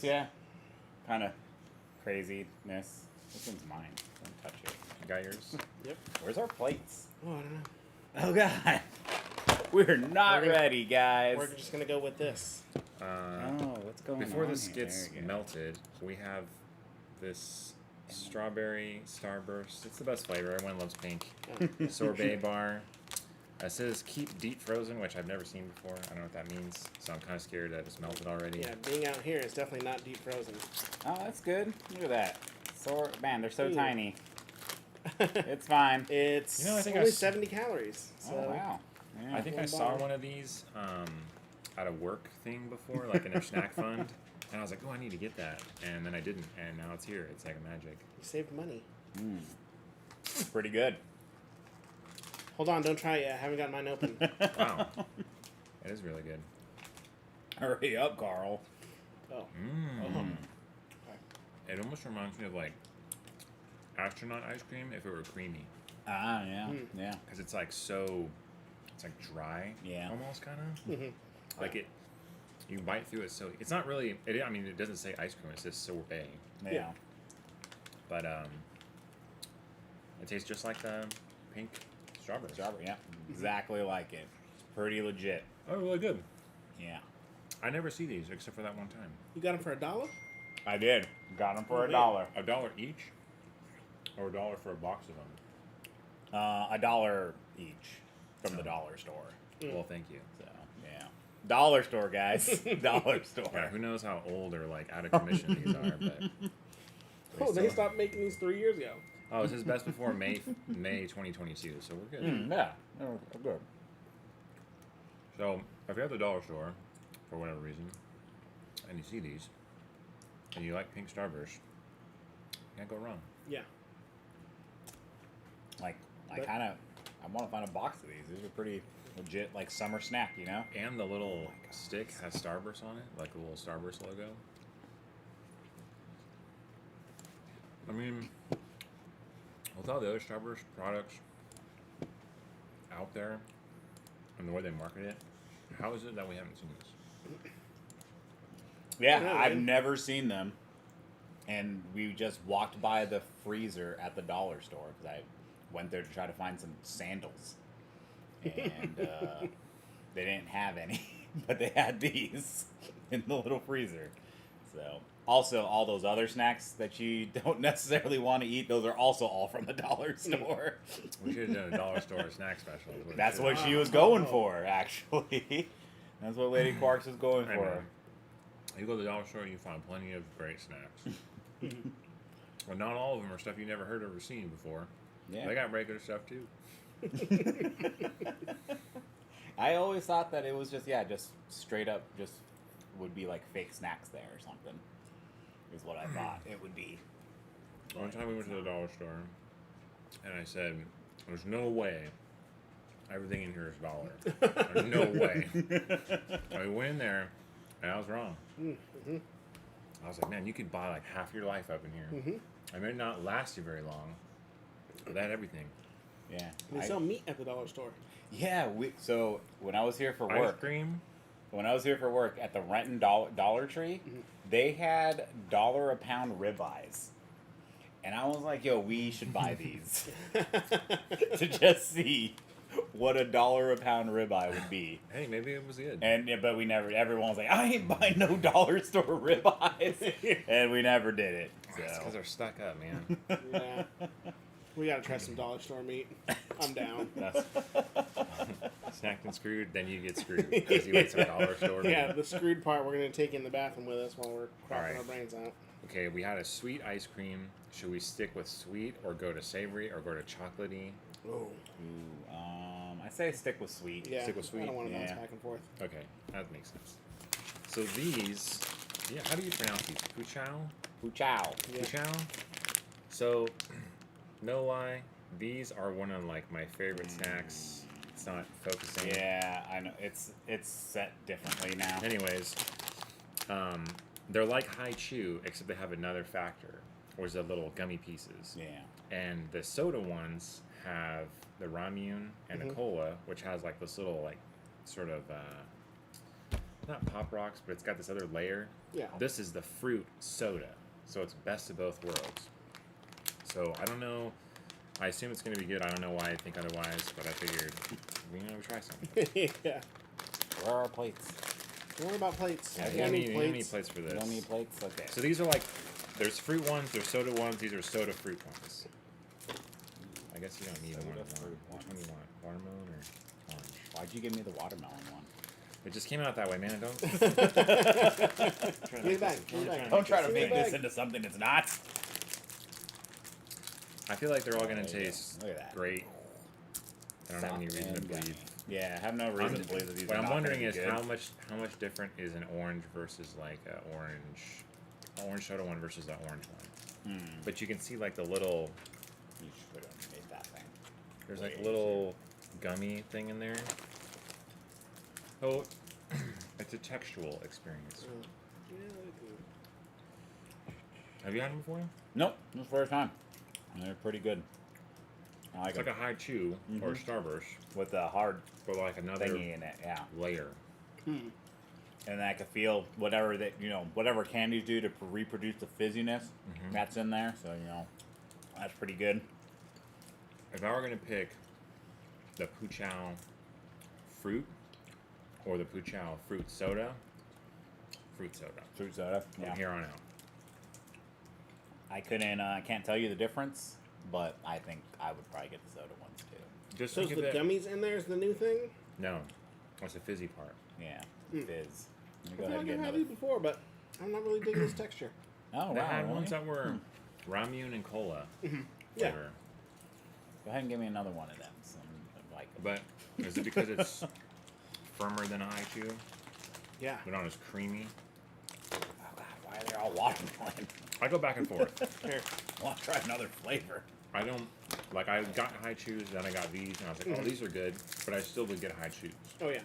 this, yeah. Kind of craziness. This one's mine. Don't touch it. You got yours? Yep. Where's our plates? Oh, I don't know. Oh, God. We're not ready, guys. We're just going to go with this. What's going on Before this here? gets There we go. melted, we have this strawberry Starburst. It's the best flavor. Everyone loves pink. Sorbet bar. It says keep deep frozen, which I've never seen before. I don't know what that means, so I'm kind of scared that it's melted already. Yeah, being out here is definitely not deep frozen. Oh, that's good. Look at that. Man, they're so Ooh. tiny. It's fine. It's You know, I think only I s- 70 calories. So. Oh, wow. Yeah. I think I One saw bar. one of these at a work thing before, like in their snack fund, and I was like, oh, I need to get that, and then I didn't, and now it's here. It's like a magic. You saved money. Pretty good. Hold on, don't try it yet. I haven't got mine open. Wow, it is really good. Hurry up, Carl. Oh. It almost reminds me of like astronaut ice cream if it were creamy, Ah, yeah. Yeah. because it's like so, it's like dry, Yeah. almost kind of. Like it, you bite through it, so it's not really. I mean, it doesn't say ice cream; it says sorbet. Yeah. But it tastes just like the pink strawberry. Strawberry, yeah. Exactly like it. Pretty legit. Oh, really good. Yeah. I never see these except for that one time. You got them for $1? I did. Got them for Oh, $1. $1 each, or $1 for a box of them. $1 each from the dollar store. Well, thank you. So, yeah. Dollar store, guys. Dollar store. Yeah, who knows how old or like out of commission these are? But Oh, they stopped making these 3 years ago. oh, this is best before May 2022, so we're good. Yeah. They're good. So if you're at the dollar store for whatever reason, and you see these, and you like pink Starburst, can't go wrong. Yeah. Like, I But- want to find a box of these. These are pretty legit, like, summer snack, you know? And the little stick has Starburst on it, like the little Starburst logo. I mean, with all the other Starburst products out there and the way they market it, how is it that we haven't seen this? Yeah, Yeah, I've man. never seen them. And we just walked by the freezer at the dollar store because I went there to try to find some sandals. And they didn't have any, but they had these in the little freezer. So, also, all those other snacks that you don't necessarily want to eat, those are also all from the dollar store. We should have done a dollar store snack special. is That's it what should she was going for, actually. That's what Lady Quarks was going I for. know. You go to the dollar store, you find plenty of great snacks. Well, not all of them are stuff you never heard or seen before. Yeah. They got regular stuff too. I always thought that it was just straight up just would be like fake snacks there or something. Is what I thought it would be. One time we went to the dollar store, and I said, "There's no way everything in here is dollar. There's no way." And we went in there, and I was wrong. I was like, "Man, you could buy like half your life up in here. I may not last you very long, but that everything. Yeah. They sell meat at the dollar store. Yeah. So when I was here for Ice work, cream. when I was here for work at the Renton Dollar Tree, they had $1 a pound ribeyes. And I was like, yo, we should buy these to just see what $1 a pound ribeye would be. Hey, maybe it was good. And but we never. Everyone was like, I ain't buying no dollar store ribeyes, and we never did it. That's because So. they're stuck up, man. Yeah. We gotta try some dollar store meat. I'm down. That's snacked and screwed, then you get screwed because you ate some dollar store. Yeah, the screwed part we're gonna take in the bathroom with us while we're crapping Alright. our brains out. Okay, we had a sweet ice cream. Should we stick with sweet or go to savory or go to chocolatey? Oh. Ooh, I say stick with sweet. Yeah. Stick with sweet. I don't want to bounce Yeah. back and forth. Okay, that makes sense. So these, yeah, how do you pronounce these? Puchow? Ooh, chow. Yeah. Puchow? So, no lie, these are one of like my favorite snacks. It's not focusing. Yeah, I know. It's set differently now. Anyways, they're like high chew, except they have another factor, or is the little gummy pieces. Yeah. And the soda ones have the ramune and the cola, which has like this little like sort of not Pop Rocks, but it's got this other layer. Yeah. This is the fruit soda, so it's best of both worlds. So I don't know. I assume it's going to be good. I don't know why I think otherwise, but I figured, we try something. Yeah. Where are our plates? Don't worry about plates. Yeah, I you don't don't need need plates. plates for You this. don't need plates? Okay. So these are like, there's fruit ones, there's soda ones, these are soda fruit ones. I guess you don't need Soda one of them. fruit Which one do you want? Watermelon or orange? Why'd you give me the watermelon one? It just came out that way, man. Don't. Give it back. Give it back. Don't try to Give me make a this bag. into something it's not. I feel like they're all gonna There you go. taste Look at that. great. I don't have any Soft reason to and gummy. believe. Yeah, I have no reason to believe that these What are I'm not wondering gonna is be good. how much different is an orange versus like a orange soda one versus the orange one. But you can see like the little, You should have made that thing. there's like a Way little gummy thing in there. Oh, it's a textual experience. Have you had them before? Nope, this is the first time. And they're pretty good. I like It's like them. a high chew or Starburst, With a hard but like another thingy in it, yeah. layer. And I can feel whatever that whatever candies do to reproduce the fizziness that's in there. So that's pretty good. If I were gonna pick the Poochow fruit or the Poochow fruit soda. Fruit soda. From Yeah. here on out. I couldn't. I can't tell you the difference, but I think I would probably get the soda ones too. Just So is think the of it. gummies in there is the new thing? No, that's the fizzy part. Yeah, Hmm. fizz. Let me I go feel ahead like and get I've had another. these before, but I'm not really digging this texture. Oh They wow! had really? ones that were Ramune and cola Yeah. flavor. Go ahead and give me another one of them. Some like. But is it because it's firmer than a high chew, Yeah. but not as creamy? Oh God, why are they all watermelon? I go back and forth. Here. I want to try another flavor. I don't like. I got high chews, then I got these, and I was like, oh, these are good. But I still would get high chews Oh, yeah.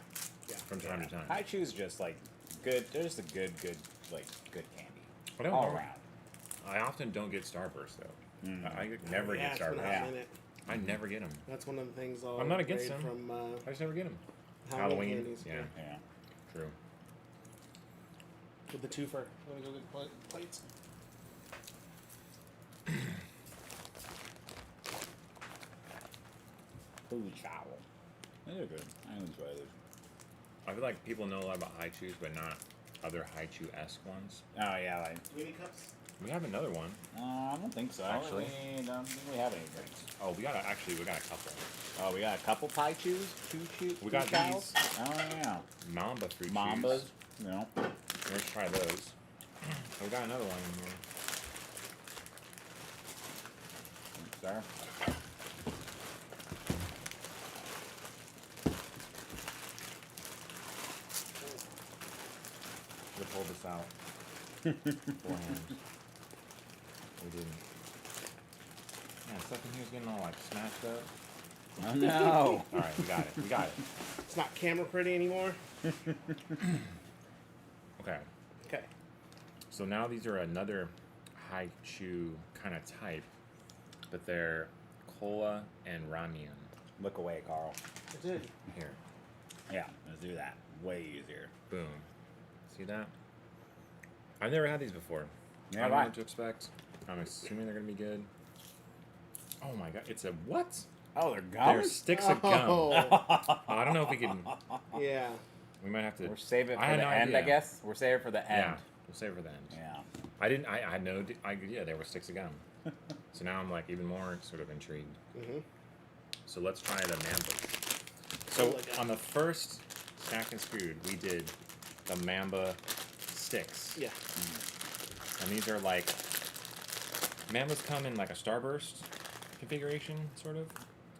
Yeah. from time to time. High Chew's just like good. They're just a good candy. I don't All know. around. I often don't get Starburst though. I never yeah, get it's been a Starburst. hot minute. I never get them. That's one of the things I'll I'm not against grade them. from I just never get them. Halloween Halloween. candies. Yeah, Yeah. true. With the twofer. I'm gonna go get plates. Food chow. They're good. I enjoy those. I feel like people know a lot about high chews, but not other high chew-esque ones. Oh yeah, like. Mini cups? We have another one. I don't think so. Actually. We don't think we have any drinks. Oh, we got a couple. Oh, we got a couple pie chews, We got chows. these. Oh yeah, Mamba fruit Mambas. chews. You know. Let's try those. We got another one in here. Sir. We pulled this out. Beforehand. We didn't. Yeah, stuff in here's getting all like smashed up. Oh no. Alright, we got it. We got it. It's not camera pretty anymore. Okay. Okay. So now these are another high chew kind of type, but they're cola and ramen. Look away, Carl. I did. Here. Yeah, let's do that. Way easier. Boom. See that? I've never had these before. Yeah, I don't know right. what to expect. I'm assuming they're gonna be good. Oh my god, it's a what? Oh, they're They're gums. sticks of gum. Oh. I don't know if we can. Yeah. We might have to. We're saving it I for had the no end, I idea. guess. We're saving it for the end. Yeah, we'll save it for the end. Yeah. I didn't. I know. Yeah, they were sticks of gum. So now I'm like even more sort of intrigued. Mm-hmm. So let's try the Mambas. So Cola gum. on the first Snack and Screwed, we did the Mamba sticks. Yeah. And these are like, Mambas come in like a Starburst configuration, sort of.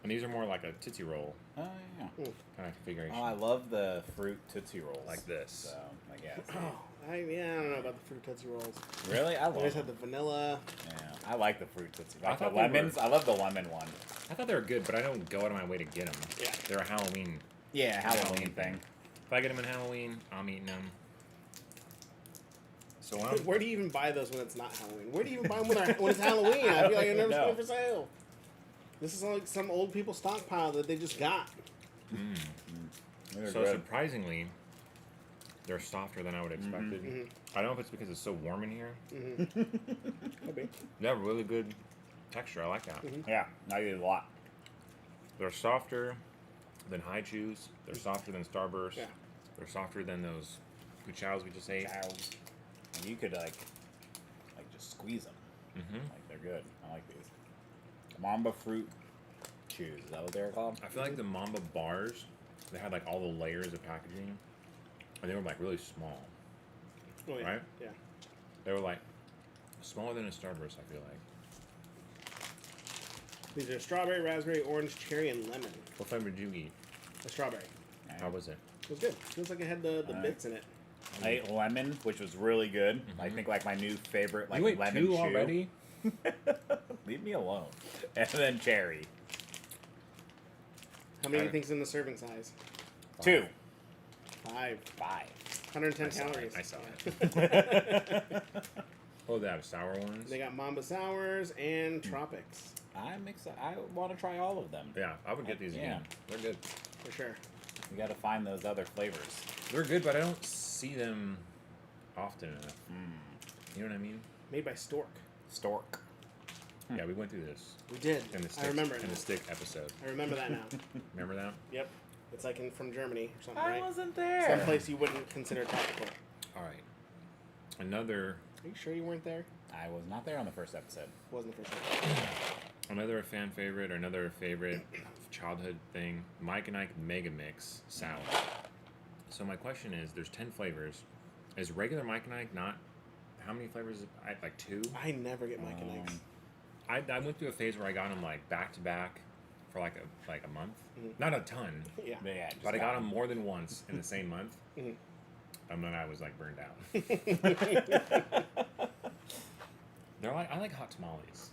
And these are more like a Tootsie Roll Oh yeah. kind of configuration. Oh, I love the fruit Tootsie Rolls. Like this. So I guess. Oh, I don't know about the fruit Tootsie Rolls. Really, I I love. always them. had the vanilla. Yeah, I like the fruit Tootsie. I Like the thought they were- lemons. I love the lemon one. I thought they were good, but I don't go out of my way to get them. Yeah. They're a Halloween. Yeah, Halloween thing. If I get them in Halloween, I'm eating them. So Where do you even buy those when it's not Halloween? Where do you even buy them when it's Halloween? I feel like I've never seen know. it for sale. This is like some old people stockpile that they just got. They're So good. surprisingly, They're softer than I would have expected. Mhm. I don't know if it's because it's so warm in here. Could be. They have really good texture. I like that. Yeah, I get it a lot. They're softer than High Chews. They're softer than Starburst. Yeah. They're softer than those Chows we just ate. Chows. And you could like just squeeze them. Mm-hmm. Like they're good. I like these. Mamba fruit chews. Is that what they're called? I feel like the Mamba bars, they had like all the layers of packaging, and they were like really small. Oh, yeah. Right? Yeah. They were like smaller than a Starburst, I feel like. These are strawberry, raspberry, orange, cherry, and lemon. What flavor did you eat? A strawberry. How was it? It was good. Feels like it had the bits in it. I ate lemon, which was really good. I think like my new favorite like You ate lemon two chew. already? Leave me alone. And then cherry. How many do you I- think's in the serving size? 2. 5. 5. 110 I saw it. calories. I saw Yeah. Oh, they have sour ones? They got Mamba Sours and Tropics. I'm excited. I want to try all of them. Yeah, I would get these Yeah. again. They're good. For sure. We got to find those other flavors. They're good, but I don't see them often enough. You know what I mean? Made by Stork. Stork. Yeah, we went through this We did. in the stick, I remember it. in now. the stick episode. I remember that now. Remember that? Yep. It's like from Germany or something, I right? wasn't there. Someplace you wouldn't consider tropical. All right. Another Are you sure you weren't there? I was not there on the first episode. Wasn't the first time. Another fan favorite or another favorite childhood thing, Mike and Ike Mega Mix Sour. So my question is, there's 10 flavors. Is regular Mike and Ike not, how many flavors? Like 2? I never get Mike and Ike's. I went through a phase where I got them like back to back for like a month. Not a ton, Yeah. But yeah, just but I got them more than once in the same month. Mhm. And then I was like burned out. They're like, I like hot tamales.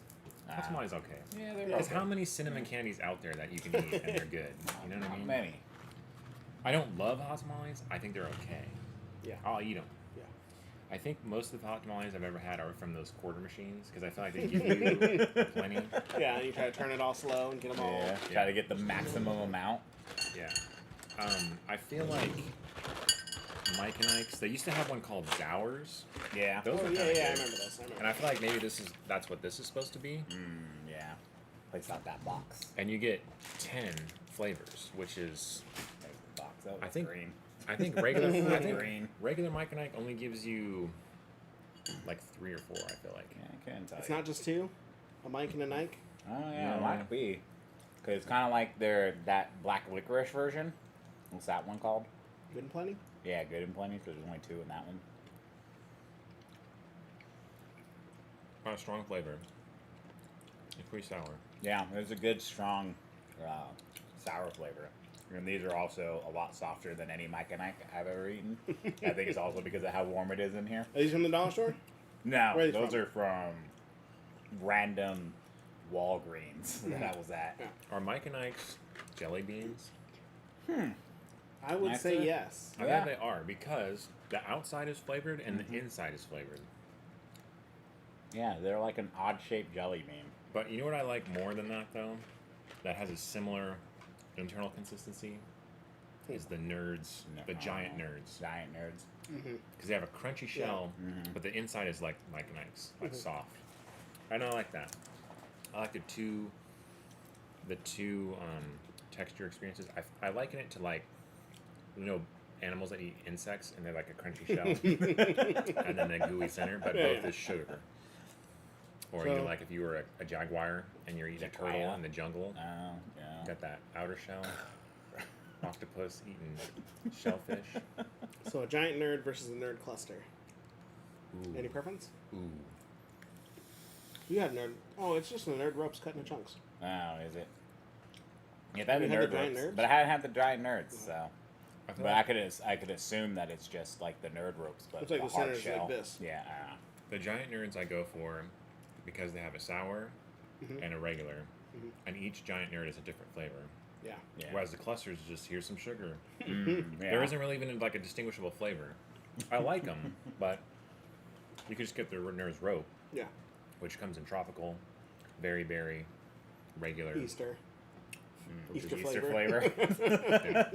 Hot tamales okay. Yeah, they're Because okay. how many cinnamon candies out there that you can eat and they're good? You know what I Not mean? many. I don't love hot tamales. I think they're okay. Yeah. I'll eat them. Yeah. I think most of the hot tamales I've ever had are from those quarter machines because I feel like they give you plenty. Yeah, and you try to turn it all slow and get them all. Yeah. Try to get the maximum amount. Yeah. I feel like Mike and Ike's, they used to have one called Zowers. Yeah. Those Oh, are yeah, kinda yeah, I good. remember this. I remember And I feel like maybe that's what this is supposed to be. Yeah. Place out that box. And you get 10 flavors, which is There's the box. That was I think- green. I think regular Green. regular Mike and Ike only gives you like 3 or 4, I feel like. Yeah, I couldn't tell It's you. not just 2? A Mike and a Nike? Oh yeah, No. it might be. Cause it's kind of like that black licorice version. What's that one called? Good and plenty? Yeah, Good and Plenty. Cause there's only 2 in that one. Quite a strong flavor. It's pretty sour. Yeah, there's a good strong sour flavor. And these are also a lot softer than any Mike and Ike I've ever eaten. I think it's also because of how warm it is in here. Are these from the dollar store? No, Where are they those from? are from random Walgreens that I was at. Yeah. Are Mike and Ike's jelly beans? I would say Actually? yes. I Yeah. bet they are because the outside is flavored and the inside is flavored. Yeah, they're like an odd shaped jelly bean. But you know what I like more than that though? That has a similar internal consistency? Is the nerds, the giant nerds. Giant nerds. Mm-hmm. Because they have a crunchy shell, but the inside is like Mike and Ike's, like soft. I don't like that. I like the two texture experiences. I liken it to like, you know, animals that eat insects and they're like a crunchy shell and then a gooey center, but Yeah, both yeah. is sugar. Or So- you know, like if you were a jaguar and you're eating a turtle Jaguar. in the jungle, Oh, yeah. got that outer shell. Octopus eating shellfish. So a giant nerd versus a nerd cluster. Ooh. Any preference? Ooh. You had nerd. Oh, it's just the nerd ropes cut into chunks. Oh, is it? Yeah, that'd You be had nerd the giant ropes. nerds? But I hadn't had the giant nerds, so. I feel But like I could assume that it's just like the nerd ropes, but It's like the the hard center's like shell. this. Yeah. the giant nerds I go for because they have a sour and a regular, and each giant nerd is a different flavor. Yeah. Yeah. Whereas the clusters just here's some sugar. Yeah. There isn't really even like a distinguishable flavor. I like them, but you could just get the nerds rope, Yeah. which comes in tropical, very berry, regular. Easter. Which is Easter Easter flavor. flavor.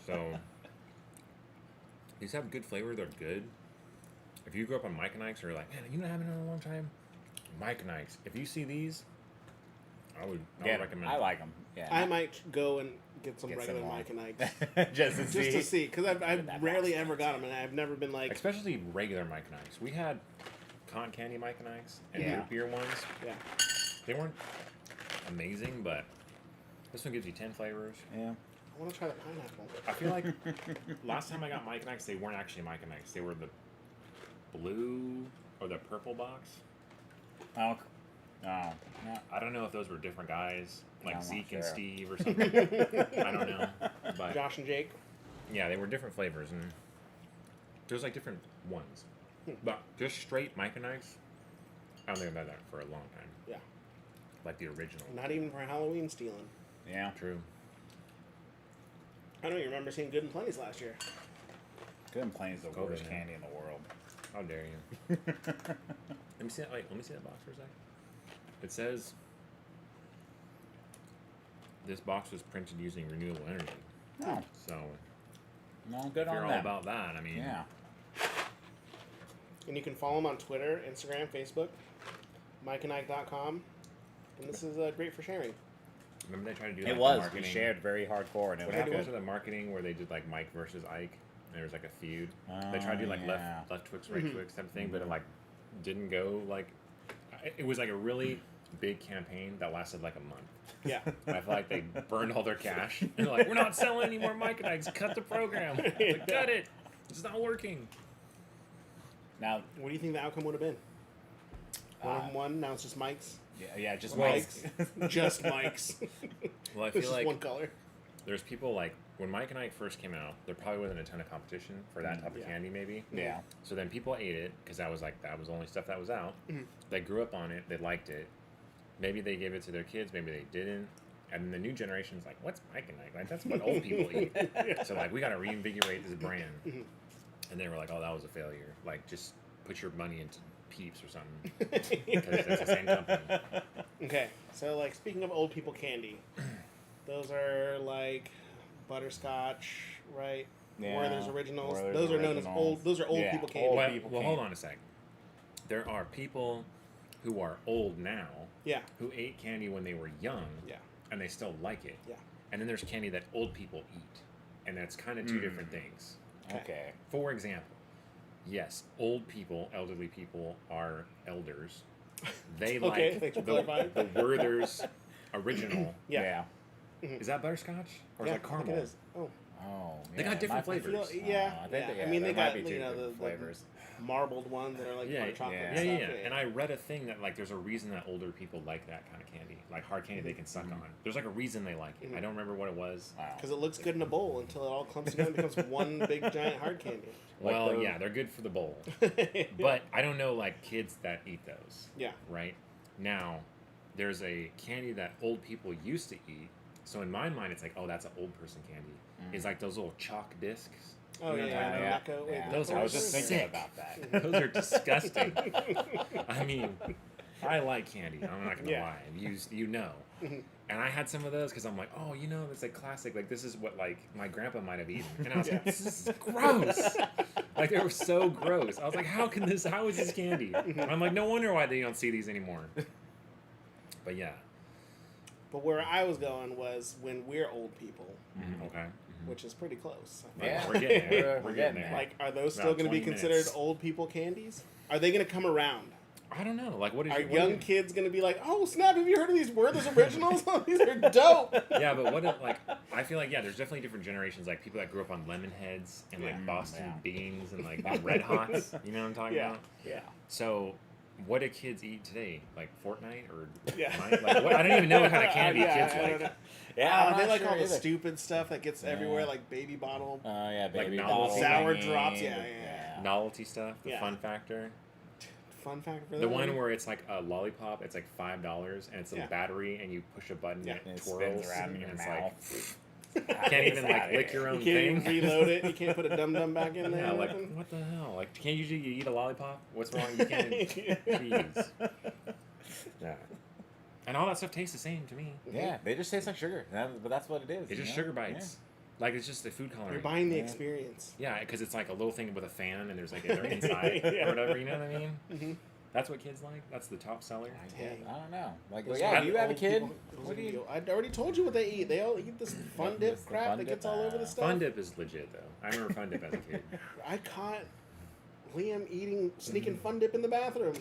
So These have good flavor. They're good. If you grew up on Mike and Ike's, or you're like, man, you know, I haven't in a long time. Mike and Ike's. If you see these, I would recommend. I like them. Yeah. I might go and get some Get regular some Mike and Ike's. just to see. Just to see, because I've That rarely box. ever got them, and I've never been like, Especially regular Mike and Ike's. We had cotton candy Mike and Ike's and Yeah. root beer ones. yeah. They weren't amazing, but this one gives you 10 flavors. Yeah. I want to try the pineapple. I feel like last time I got Mike and Ike's, they weren't actually Mike and Ike's. They were the blue or the purple box. Oh. Oh. Yeah. I don't know if those were different guys, like I'm not Zeke and sure. Steve or something. I don't know. But Josh and Jake. yeah, they were different flavors, and there's like different ones. But just straight Mike and Ike's, I don't think I've had that for a long time. Yeah. Like the original. Not even for Halloween stealing. Yeah. True. I don't even remember seeing Good and Plenty's last year. Good and Plain is the COVID, worst man. candy in the world. How dare you? Let me see that. Wait, let me see that box for a sec. It says this box was printed using renewable energy. Oh. So No, good if you're on all them. about that, I mean, Yeah. And you can follow them on Twitter, Instagram, Facebook, MikeandIke.com. And this is great for sharing. remember they tried to do It like, was. the We marketing. shared very hardcore, and it What was happened good. to the marketing where they did like Mike versus Ike? And there was like a feud. They Oh, tried to do like yeah. left Twix, right Mhm. Twix type of thing, but it like didn't go like. It was like a really big campaign that lasted like a month. Yeah. And I feel like they burned all their cash. And they're like, we're not selling any more Mike and Ike's. Cut the program. Like, cut it. It's not working. Now, What do you think the outcome would have been? One of Uh, them won, now it's just Mike's. yeah, just Well, Mike's. Just Mike's. Well, I It's feel just like one color. there's people like when Mike and Ike first came out, there probably wasn't a ton of competition for that type of Yeah. candy, maybe. Yeah. So then people ate it because that was the only stuff that was out. Mhm. They grew up on it. They liked it. Maybe they gave it to their kids. Maybe they didn't. And then the new generation's like, what's Mike and Ike? Like that's what old people eat. So like we got to reinvigorate this brand. Mhm. And they were like, oh, that was a failure. Like just put your money into Peeps or something because it's the same company. Okay, so like speaking of old people candy, those are like butterscotch, right? Yeah, Werther's Originals. Werther's Those are known as Originals. old. Those are old Yeah, people old candy. people Well, hold candy. on a sec. There are people who are old now Yeah, who ate candy when they were young yeah, and they still like it. yeah. And then there's candy that old people eat. And that's kind of two different things. Okay. For example, yes, old people, elderly people are elders. They Okay, like thanks for the clarifying. Werther's Original. Yeah. Is that butterscotch? Or Yeah, is that I think caramel? it is. Oh, Oh. They got yeah, different might be- flavors. yeah, I think yeah. they- I mean, there they might got be two you know different the flavors. marbled ones that are like Yeah, butter chocolate. yeah. And Yeah, stuff. yeah. And I read a thing that like there's a reason that older people like that kind of candy, like hard candy they can suck on. There's like a reason they like it. I don't remember what it was. Wow. Because it looks good in a bowl until it all clumps together and becomes one big giant hard candy. Like Well, those- yeah, they're good for the bowl, but I don't know like kids that eat those. Yeah. Right now, there's a candy that old people used to eat. So in my mind, it's like, oh, that's an old person candy. It's like those little chalk discs. Oh You know yeah, what I'm talking yeah. about? Necco. Wait, Those Necco are I was just Werther's? thinking sick. about that. Those are disgusting. I mean, I like candy. I'm not gonna Yeah. lie. You know. And I had some of those because I'm like, oh, you know, it's like classic. Like this is what like my grandpa might have eaten. And I was like, this is gross. Like they were so gross. I was like, how is this candy? And I'm like, no wonder why they don't see these anymore. But yeah. But where I was going was when we're old people, Okay. which is pretty close. I think. Yeah. We're getting there. We're We're getting getting there. there. Like, are those still About going to be 20 considered minutes. old people candies? Are they going to come around? I don't know. Like what is Are what young do kids going to be like, oh snap, have you heard of these Werther's Originals? These are dope. Yeah, but what if, like I feel like there's definitely different generations, like people that grew up on lemon heads and like Yeah. Boston Yeah. beans and like the red hots. You know what I'm talking Yeah. about? Yeah. So what do kids eat today? Like Fortnite or Yeah. Like, what? I don't even know what kind of candy Yeah, kids I don't like. know. Yeah, I'm They not like sure all the either. stupid stuff that gets Yeah. everywhere, like baby bottle. Yeah, baby novelty bottle sour thingy, drops, yeah. Novelty stuff, the Yeah. fun factor. Fun fact for The them. one where it's like a lollipop, it's like $5 and it's a Yeah. battery and you push a button Yeah. and And it it twirls spins around in your and it's mouth. like can't even like lick your you own can't even thing. reload it. You can't put a dum dum back in there. Yeah, or like nothing. what the hell? Like can't you eat a lollipop? What's wrong? You can't. Jeez. Yeah. And all that stuff tastes the same to me. Yeah, they just taste like sugar. But that's what it is. It's you just know? sugar bites. Like, it's just a food coloring. You're buying the experience. Yeah, because it's like a little thing with a fan, and there's like they're inside or whatever. You know what I mean? Mm-hmm. That's what kids like. That's the top seller. I don't know. Like, Those yeah, are do you have a old kid? people- What do you? I already told you what they eat. They all eat this Fun Dip the crap Fun that Dip? gets all over the stuff. Fun Dip is legit though. I remember Fun Dip as a kid. I caught Liam sneaking Fun Dip in the bathroom.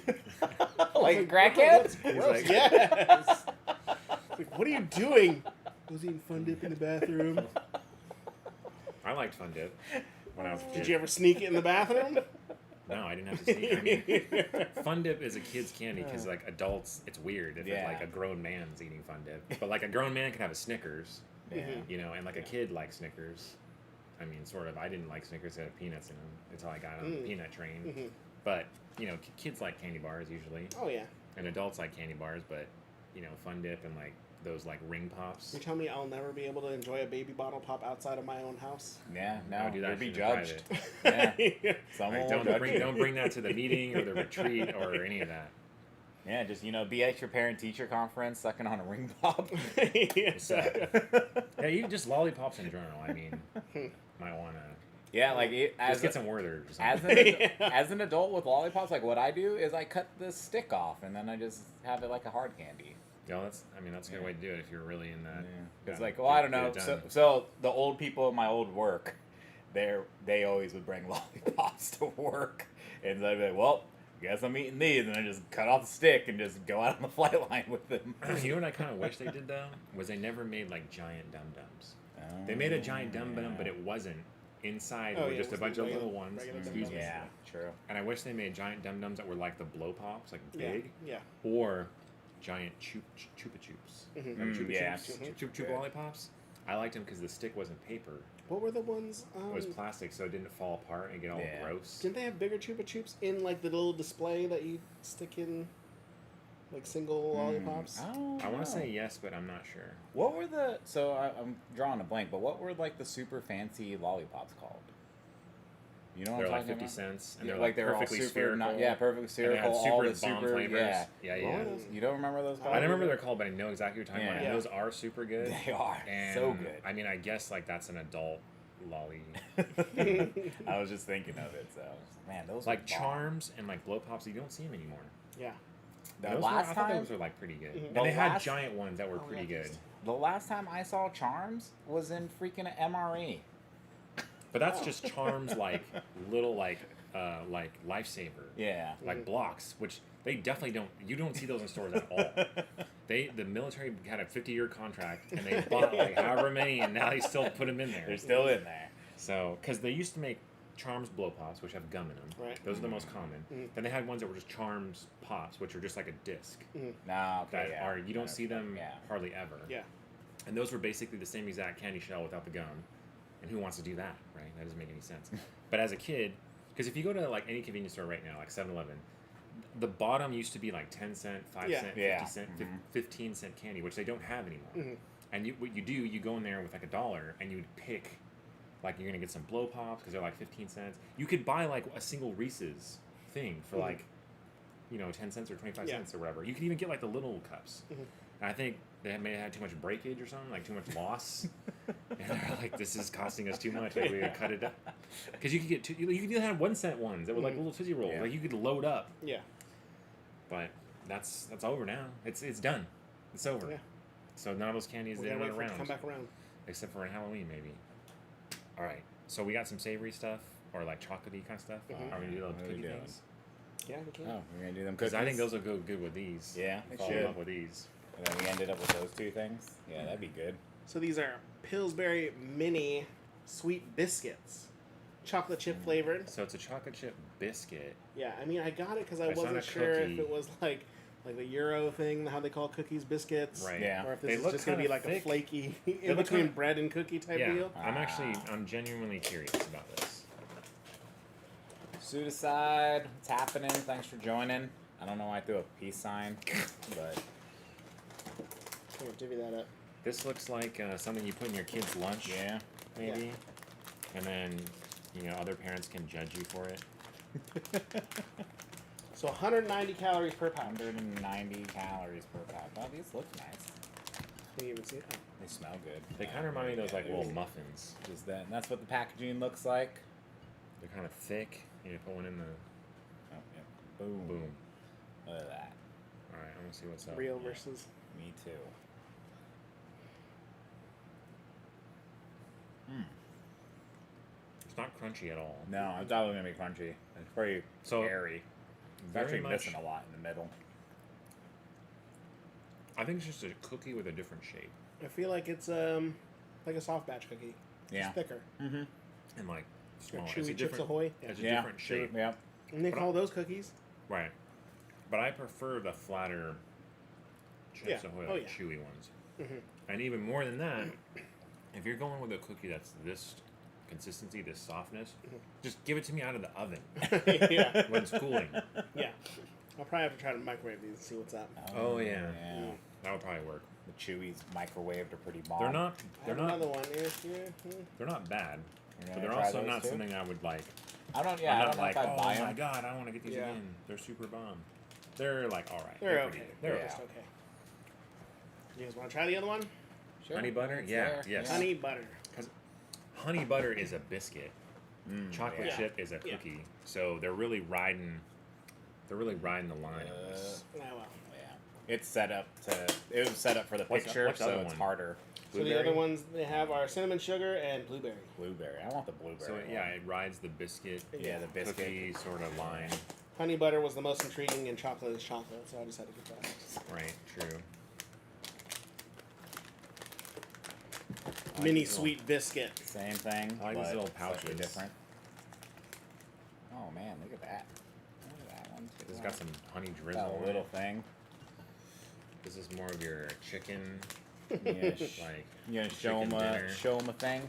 Like a "Bro, crackhead? that's He's gross." like- Yes. Like, what are you doing? I was eating Fun Dip in the bathroom. I liked Fun Dip when I was a kid. Did you ever sneak it in the bathroom? No, I didn't have to sneak. I mean, Fun Dip is a kid's candy because like adults, it's weird if it's Yeah. like a grown man's eating Fun Dip. But like a grown man can have a Snickers, Yeah. you know, and like a Yeah. kid likes Snickers. I mean, sort of. I didn't like Snickers that had peanuts in them until I got on the peanut train. Mhm. But you know, kids like candy bars usually, Oh yeah. and adults like candy bars. But you know, Fun Dip and like those like ring pops. You tell me I'll never be able to enjoy a baby bottle pop outside of my own house? Yeah, I no, would do that you'll be shit in judged. private. Yeah, someone Like, will judge you. don't bring that to the meeting or the retreat or any of that. Yeah, just be at your parent-teacher conference, sucking on a ring pop. Yeah, even just lollipops in general. I mean, might want to Yeah, like just get some word or as something. as an adult with lollipops, like what I do is I cut the stick off and then I just have it like a hard candy. Yeah, that's a good way to do it if you're really in that. It's Yeah, like, well, I don't get know. it So, done. so the old people at my old work, they always would bring lollipops to work, and so I'd be like, well, guess I'm eating these, and I just cut off the stick and just go out on the flight line with them. You know what I kind of wish they did though was they never made like giant dum dums. They made a giant dum dum, but it wasn't. Inside Oh, were yeah, just it a bunch was of regular- little ones. regular Excuse Dum me. Yeah, true. And I wish they made giant dum dums that were like the blow pops, like big, Yeah. or giant chupa chups. Mhm. Remember chupa yeah. chups? Mhm. Chupa chup Good. lollipops. I liked them because the stick wasn't paper; What were the ones? it was plastic, so it didn't fall apart and get all Yeah. gross. Didn't they have bigger Chupa Chups in like the little display that you stick in, like single lollipops? I I want to say yes, but I'm not sure. What were the? So I'm drawing a blank, but what were like the super fancy lollipops called? You know what They're I'm like talking 50 about? cents, and Yeah, they're like like they were all perfectly super, spherical. perfectly and they spherical, had all super the bomb super, flavors. yeah. Yeah, What yeah. were those? You don't remember those? I I Guys? don't remember what they're called, but I know exactly what you're talking about. Yeah. And those are super good. They are And so good. I mean, I guess like that's an adult lolly. I was just thinking of it. So man, those Like were bomb. charms and like blow pops, you don't see them anymore. Yeah. The Those last I thought time, those were like pretty good. Mhm. And The they had last- giant ones that were Oh, pretty yeah. good. the last time I saw charms was in freaking MRE. But that's just charms like little like lifesaver. Yeah. Like blocks, which they definitely don't. You don't see those in stores at all. The military had a 50-year contract, and they bought like however many, and now they still put them in there. They're still in there. So, because they used to make Charms blow pops, which have gum in them. Right. Those are the most common. Mhm. Then they had ones that were just Charms pops, which are just like a disc. Nah, okay, That yeah. are you don't see them Yeah. hardly ever. Yeah. And those were basically the same exact candy shell without the gum. And who wants to do that, right? That doesn't make any sense. But as a kid, because if you go to like any convenience store right now, like 7-Eleven, the bottom used to be like 10 cent, 5 Yeah. cent, 50 Yeah. cent, Mhm. 15 cent candy, which they don't have anymore. Mhm. And what you do, you go in there with like $1 and you would pick, like you're going to get some blow pops because they're like 15 cents. You could buy like a single Reese's thing for Mhm. like, 10 cents or 25 Yeah. cents or whatever. You could even get like the little cups. Mhm. And I think they may have had too much breakage or something, like too much loss. And they're like, this is costing us too much. Like, we gotta cut it up. Because you could get you could even have 1 cent ones that were like Mhm. little Tootsie Rolls. Yeah. Like you could load up. Yeah. But that's over now. It's done. It's over. Yeah. So none of those candies We're they gonna went wait for it to around. come back around. Except for in Halloween, maybe. All right. So we got some savory stuff or like chocolatey kind of stuff. Mhm. Are we gonna do those What are we cookie doing? things? Yeah, we can. Oh, we're gonna do them Because cookies. I think those will go good with these. Yeah, they Follow should. up with these. And then we ended up with those two things. Yeah, that'd be good. So these are Pillsbury mini sweet biscuits, chocolate chip Mm. flavored. So it's a chocolate chip biscuit. Yeah, I mean, I got it because I It's not wasn't a sure if cookie. it was like the Euro thing, how they call cookies biscuits, Right. Yeah. or if They this is look just gonna be kinda like a thick. flaky They in look between kinda- bread and cookie type Yeah. deal. I'm genuinely curious about this. Sudicide, what's happening? Thanks for joining. I don't know why I threw a peace sign, but Here, divvy that up. This looks like something you put in your kid's lunch, yeah. maybe. And then, other parents can judge you for it. So 190 calories per pound. 190 calories per pound. Oh, these look nice. Can you even see it? Oh. They smell good. They kind of remind me of those like little muffins. Just that. And that's what the packaging looks like. They're kind of thick. You put one in the. Oh, yeah. Boom. Boom. Look at that. All right, I'm gonna see what's up. Real versus. Me too. It's not crunchy at all. No, I thought it was gonna be crunchy. It's pretty airy. It's very actually much- missing a lot in the middle. I think it's just a cookie with a different shape. I feel like it's like a soft batch cookie. Yeah. It's thicker. Mm-hmm. And like Or small. It's chewy a Chips different. Ahoy. Yeah. It's a different shape. Yeah. And they But call those cookies. Right. But I prefer the flatter Chips Yeah. Ahoy, Oh, like yeah. chewy ones. Mhm. And even more than that, if you're going with a cookie that's this consistency, this softness, just give it to me out of the oven Yeah. when it's cooling. Yeah. I'll probably have to try to microwave these and see what's up. Oh, yeah. Yeah. That would probably work. The Chewies microwaved are pretty bomb. They're not. I They're have not. another one. Yeah. They're not bad. You But gonna they're try also those not too? something I would like. I don't. I'm Yeah. I not don't know like, if I'd oh buy my them. god, I want to get these Yeah. again. They're super bomb. They're like all right. They're pretty okay. good. They're They're just okay. You guys want to try the other one? Sure. Honey butter? It's Yeah, there. yes. Honey butter. Honey butter is a biscuit. Chocolate yeah. chip is a Yeah. cookie. So they're really riding. They're really riding the line on Uh, this. Oh, well. Yeah. It's set up to. It was set up for the What's the- picture, what's the so other it's one? harder. So the Blueberry? other ones they have are cinnamon sugar and blueberry. Blueberry. I want the blueberry. So one. yeah, it rides the biscuit. Yeah, the biscuit. Cookie sort of line. Honey butter was the most intriguing, and chocolate is chocolate, so I decided to get that. Right. True. Mini these little- sweet biscuit. Same thing. I like these but little slightly pouches. different. Oh man, look at that. Look at that one too. It's got some honey Got drizzle. a on little it. thing. This is more of your chicken, Yeah, like you gonna show chicken them dinner. a thing.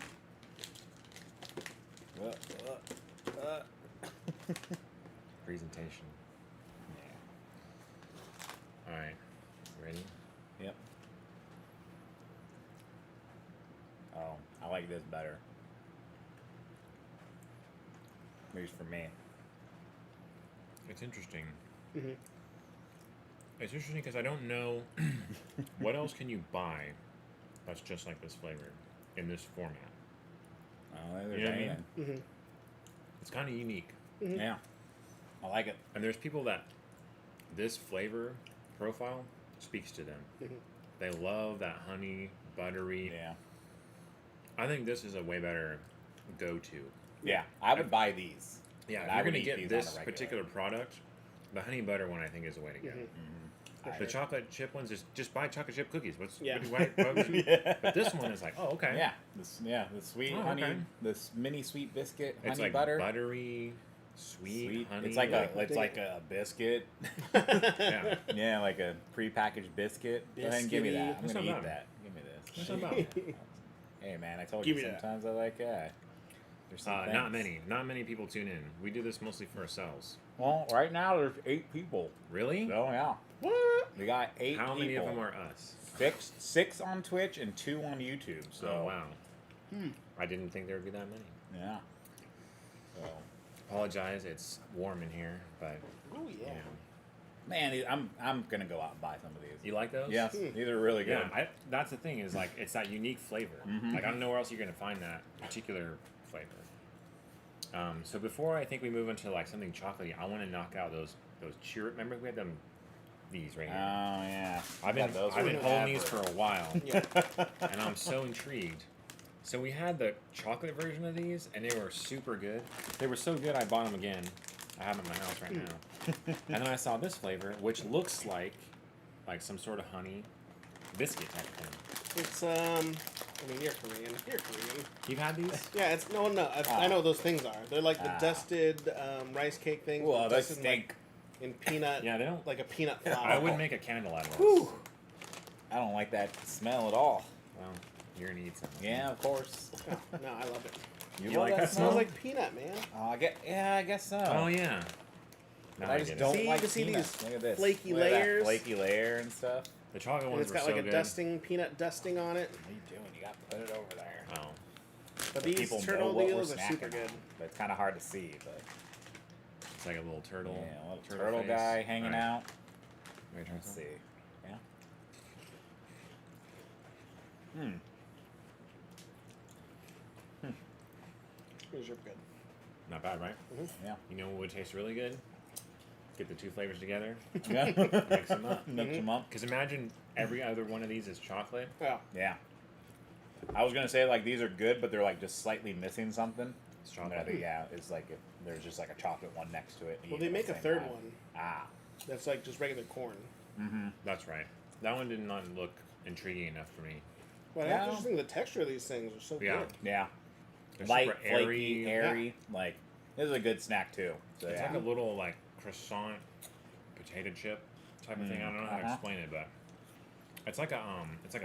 presentation. All right. Ready? Yep. Oh, I like this better. At least for me. It's interesting. Mm-hmm. It's interesting because I don't know what else can you buy that's just like this flavor in this format. Oh, there's You know what I mean? anything. Mm-hmm. It's kind of unique. Yeah. I like it. And there's people that this flavor profile speaks to them. Mhm. They love that honey, buttery. Yeah. I think this is a way better go-to. Yeah. I would buy these. Yeah, And if I you're would going eat to get these this on a regular. particular product, the honey butter one I think is the way to go. Mhm. Mm-hmm. The chocolate chip ones just buy chocolate chip cookies. Yeah. Why would you? Yeah. But this one is like, oh okay. Yeah. The sweet Oh, honey, okay. this mini sweet biscuit, It's honey like butter. buttery, sweet honey. It's like like a biscuit. Yeah. Yeah, like a prepackaged biscuit. Go ahead and give me that. I'm That's gonna not eat bad. that. Give me this. That's not bad. Hey man, I told Give you me that. sometimes I like there's some Not things. Not many people tune in. We do this mostly for ourselves. Well, right now there's 8 people. Really? Oh yeah. What? We got 8 How people. many of them are us? 6 on Twitch and 2 on YouTube. So Oh wow. I didn't think there would be that many. yeah. So Apologize, it's warm in here, but Oh yeah. man, I'm gonna go out and buy some of these. You like those? Yes, these are really good. Yeah, that's the thing is like it's that unique flavor. Mhm. Like I don't know where else you're gonna find that particular flavor. So before I think we move into like something chocolatey, I want to knock out those cheer. Remember we had them these right Oh here. yeah. I've been Those holding forever. these for a while, Yeah. and I'm so intrigued. So we had the chocolate version of these, and they were super good. They were so good, I bought them again. I have them in my house right now. And then I saw this flavor, which looks like some sort of honey biscuit type thing. It's I mean you're Korean. You're Korean. You've had these? Yeah, it's no. I know what those things are. They're like the Ah. dusted rice cake things. Well, they dusted, stink. like, in peanut. Yeah, they don't. Like a peanut flour. I would make a candle out of this. Whew. I don't like that smell at all. Well, you're gonna eat some. Yeah, of course. Oh, no, I love it. You love like that It smells smell? like peanut, man. Oh, I guess so. Oh yeah. But Now I just get it. don't See, like you see peanuts. these Look at this. flaky Look at that layers? flaky layer and stuff. The chocolate And ones it's were got so like a good. dusting, peanut dusting on it. What are you doing? You got to put it over there. Oh, But So these people know turtle what we're deals are super snacking good. on. But it's kind of hard to see. But it's like a little turtle. yeah, a little turtle face. guy hanging All right. out. Let me try Let's some. see. Yeah. It's super good. Not bad, right? Yeah. You know what would taste really good? Get the two flavors together, Yeah. mix them up. Mix them up. Because imagine every other one of these is chocolate. Yeah. Yeah. I was gonna say like these are good, but they're like just slightly missing something. It's And chocolate. I think it's like if there's just like a chocolate one next to it. Well, eaten they at make the a same third time. one Ah. that's like just regular corn. Mm-hmm. That's right. That one did not look intriguing enough for me. But Yeah. I just think the texture of these things are so Yeah. good. Yeah. They're Light, super flaky, airy. Like this is a good snack too. So It's yeah. like a little like croissant potato chip type of thing. I don't know how to Uh-huh. explain it, but it's like a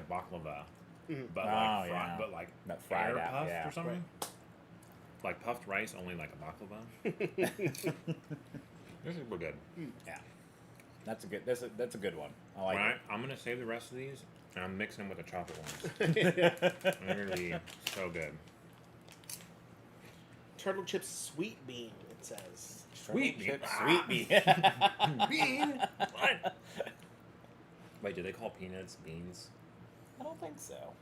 baklava, Mhm. but Oh, like yeah. but like Not fried air out, puffed yeah. or something. Like puffed rice, only like a baklava. This is good. Yeah. That's a good. That's a good one. I like Right, it. I'm gonna save the rest of these, and I'm mixing them with the chocolate ones. They're gonna be so good. Turtle chips sweet bean, it says. Sweet bean. Chip, Ah. sweet bean. Bean. What? Wait, do they call peanuts beans? I don't think so.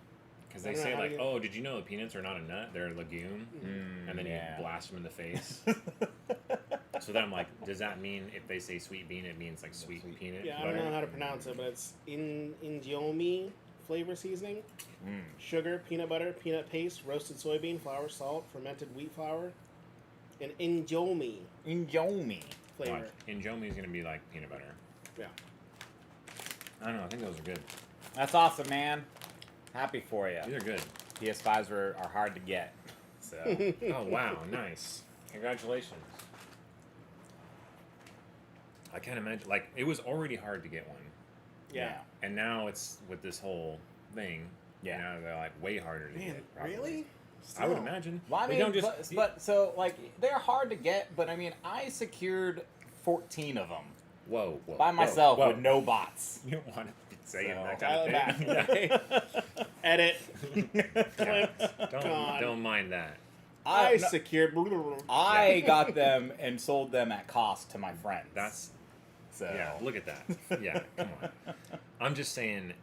Because I they don't know say how like, you- oh, did you know the peanuts are not a nut? They're a legume. And then yeah. you blast them in the face. So then I'm like, does that mean if they say sweet bean, it means like sweet peanut Yeah, I butter? don't know how to pronounce it, but it's injomi flavor seasoning, sugar, peanut butter, peanut paste, roasted soybean, flour, salt, fermented wheat flour, and injomi Injomi. flavor. Watch. Injomi is gonna be like peanut butter. Yeah. I don't know. I think those are good. That's awesome, man. Happy for you. These are good. PS5s are hard to get. So Oh wow, nice. Congratulations. I can't imagine. Like it was already hard to get one, Yeah. and now it's with this whole thing. Yeah. Now they're like way harder to Man, get. Probably. really? I would Still. imagine. Well, I They mean, don't just. but so like they're hard to get, but I mean, I secured 14 of them Whoa, whoa. by myself whoa. with no bots. You don't want to be saying So- that Dial kind it of thing. back. Edit. Yeah. Gone. Don't mind that. I no, secured. I got them and sold them at cost to my friends. That's so yeah. Look at that. Yeah, come on. I'm just saying.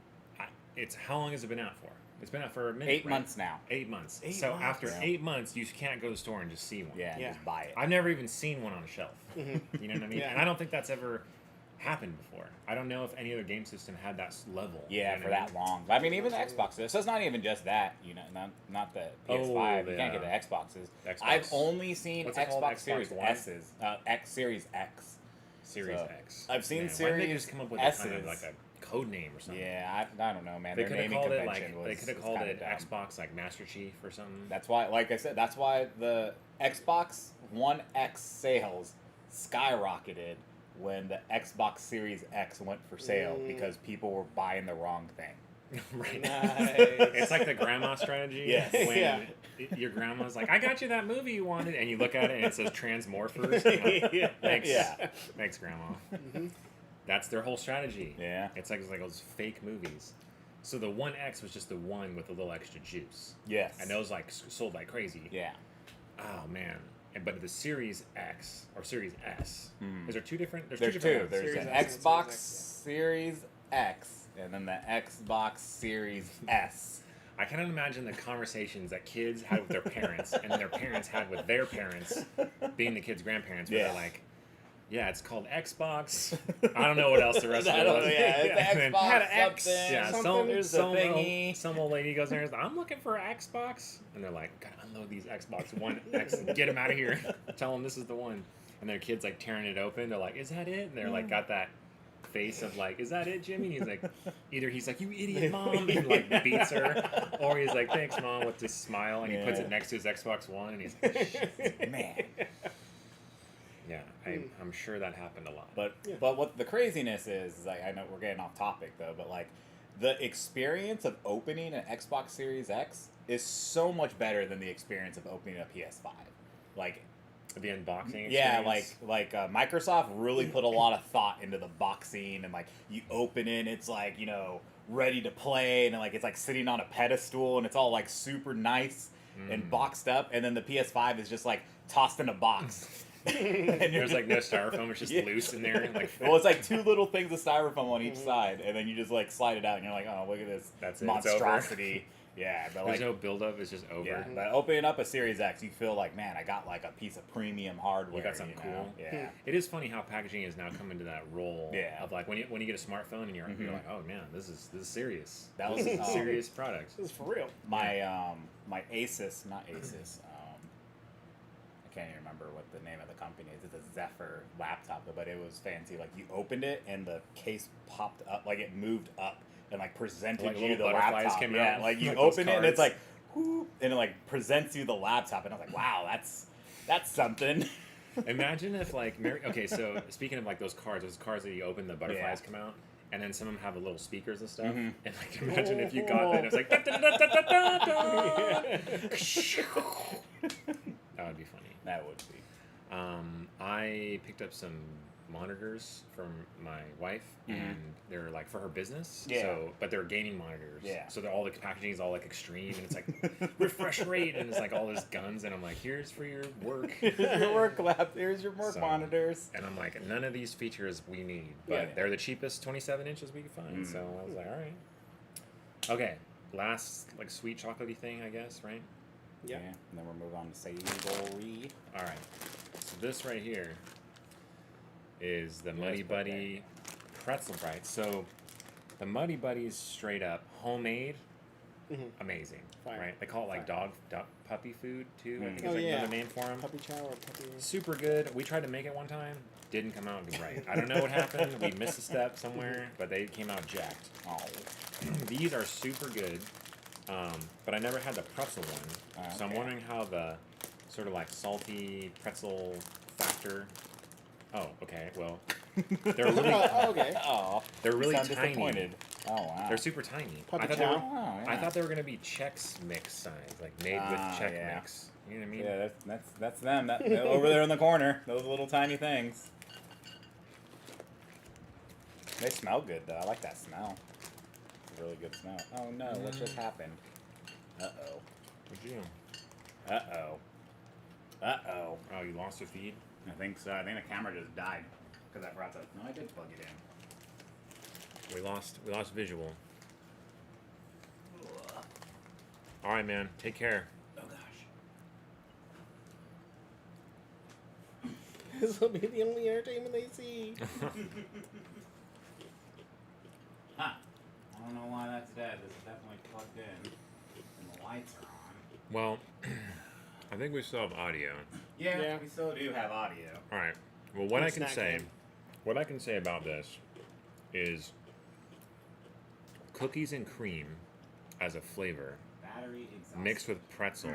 It's how long has it been out for? It's been out for a minute. 8 right? months now. 8 months. 8 So months. after Yeah. 8 months, you can't go to the store and just see one. Yeah, Yeah. just buy it. I've never even seen one on a shelf. Mhm. You know what I mean? Yeah. And I don't think that's ever happened before. I don't know if any other game system had that level. Yeah, you know for what I that mean? long. I mean, even the Xboxes. So it's not even just that. You know, not the PS5. You can't get the yeah. Xboxes. Xbox. I've only seen What's it called? Xbox Xbox Series One? S's. Series X. Series So, X. I've seen Man, why didn't they Series just come up with a kind of S's. like a code name or something? Yeah, I don't know, man. They Their could have naming called it convention like they could have called kinda it dumb. Xbox like Master Chief or something. That's why, like I said, that's why the Xbox One X sales skyrocketed when the Xbox Series X went for sale because people were buying the wrong thing. Right. Nice. It's like the grandma strategy. Yes. When Yeah. your grandma's like, I got you that movie you wanted, and you look at it and it says Transmorphers. You're like, Yeah. Thanks. Yeah. Thanks, Grandma. Mhm. That's their whole strategy. Yeah. It's like those fake movies. So the 1X was just the one with a little extra juice. Yes. And those like sold like crazy. Yeah. Oh man. But the Series X or Series S, is there two different? There's two. two. Different There's Series an X and Xbox Series Series X and then the Xbox Series S. I cannot imagine the conversations that kids had with their parents and their parents had with their parents, being the kids' grandparents, where Yeah. they're like, yeah, it's called Xbox. I don't know what else the rest of I it don't was. know, yeah, it's And then Xbox had an X. something, Yeah, something. There's the thingy. some old lady goes there and says, I'm looking for an Xbox. And they're like, gotta unload these Xbox One X and get them out of here. Tell them this is the one. And their kid's like tearing it open. They're like, is that it? And they're like, got that face of like, is that it, Jimmy? And he's like, either he's like, you idiot, Mom, and like beats her, or he's like, thanks, Mom, with this smile, and he puts Yeah. it next to his Xbox One, and he's like, shit. Man. Yeah, I'm sure that happened a lot. But Yeah. but what the craziness is like I know we're getting off topic though, but like the experience of opening an Xbox Series X is so much better than the experience of opening a PS5. Like The unboxing yeah, experience. Microsoft really put a lot of thought into the boxing and like you open it, it's like ready to play and like it's like sitting on a pedestal and it's all like super nice and boxed up, and then the PS5 is just like tossed in a box. And There's like no styrofoam; it's just Yeah. loose in there. Like, well, it's like 2 little things of styrofoam on each side, and then you just like slide it out, and you're like, oh, look at this That's it, it's over. monstrosity. Yeah, but there's like, no buildup; it's just over. yeah, but opening up a Series X, you feel like, man, I got like a piece of premium hardware. You got something know? cool. Yeah. It is funny how packaging is now coming to that role Yeah. of like when you get a smartphone and you're like, oh man, this is serious. That was This is a serious product. This is for real. my my Asus, not Asus. I can't even remember what the name of the company is. It's a Zephyr laptop, but it was fancy. Like you opened it and the case popped up, like it moved up and like presented Like you little the butterflies laptop. came Yeah, out, like you like those open it and it's cards. like, whoop, and it like presents you the laptop, and I was like, wow, that's something. Imagine if like okay, so speaking of like those cards that you open, the butterflies Yeah. come out, and then some of them have the little speakers and stuff. Mhm. And like imagine if you got that, and it's like da, da, da, da, da, da, da. That would be funny. That would be. I picked up some monitors from my wife, and they're like for her business. Yeah. So, but they're gaming monitors. Yeah. So they're all the packaging is all like extreme, and it's like refresh rate, and it's like all this guns, and I'm like, here's for your work. Here's your work lap. Here's your work So- monitors. And I'm like, none of these features we need, but Yeah. they're the cheapest 27 inches we could find. So I was like, all right. Okay, last like sweet chocolatey thing, I guess, right? Yeah. And then we'll move on to savory. All right. So this right here is the Yes, Muddy okay. Buddy pretzel bites. So the Muddy Buddies straight up homemade, amazing, Fire. right? They call it like dog puppy food too. I think Mm. there's Oh, like yeah. another name for them. Puppy chow or puppy. Super good. We tried to make it one time. Didn't come out right. I don't know what happened. We missed a step somewhere, but they came out jacked. Oh, These are super good, but I never had the pretzel one. So I'm Okay. wondering how the sort of like salty pretzel factor. Oh, okay. Well, they're really Oh, okay. oh, they're really sound tiny. disappointed. Oh wow. They're super tiny. Puppy I thought, chow? Oh, I yeah. thought they were gonna be Chex Mix size, like made with Chex yeah. Mix. You know what I mean? Yeah, that's them. They're over there in the corner. Those little tiny things. They smell good though. I like that smell. It's a really good smell. Oh no, what just happened? Uh oh. What'd you do? Uh oh. Uh oh. Oh, you lost your feed. I think so. I think the camera just died because I forgot to. No, I did plug it in. We lost visual. All right, man. Take care. Oh gosh. This will be the only entertainment they see. Huh. I don't know why that's dead. This is definitely plugged in, and the lights are on. Well, I think we still have audio. Yeah, Yeah. we still do have audio. All right. Well, what Good I can snack say, time. what I can say about this is cookies and cream as a flavor Battery exhaust. mixed with pretzel.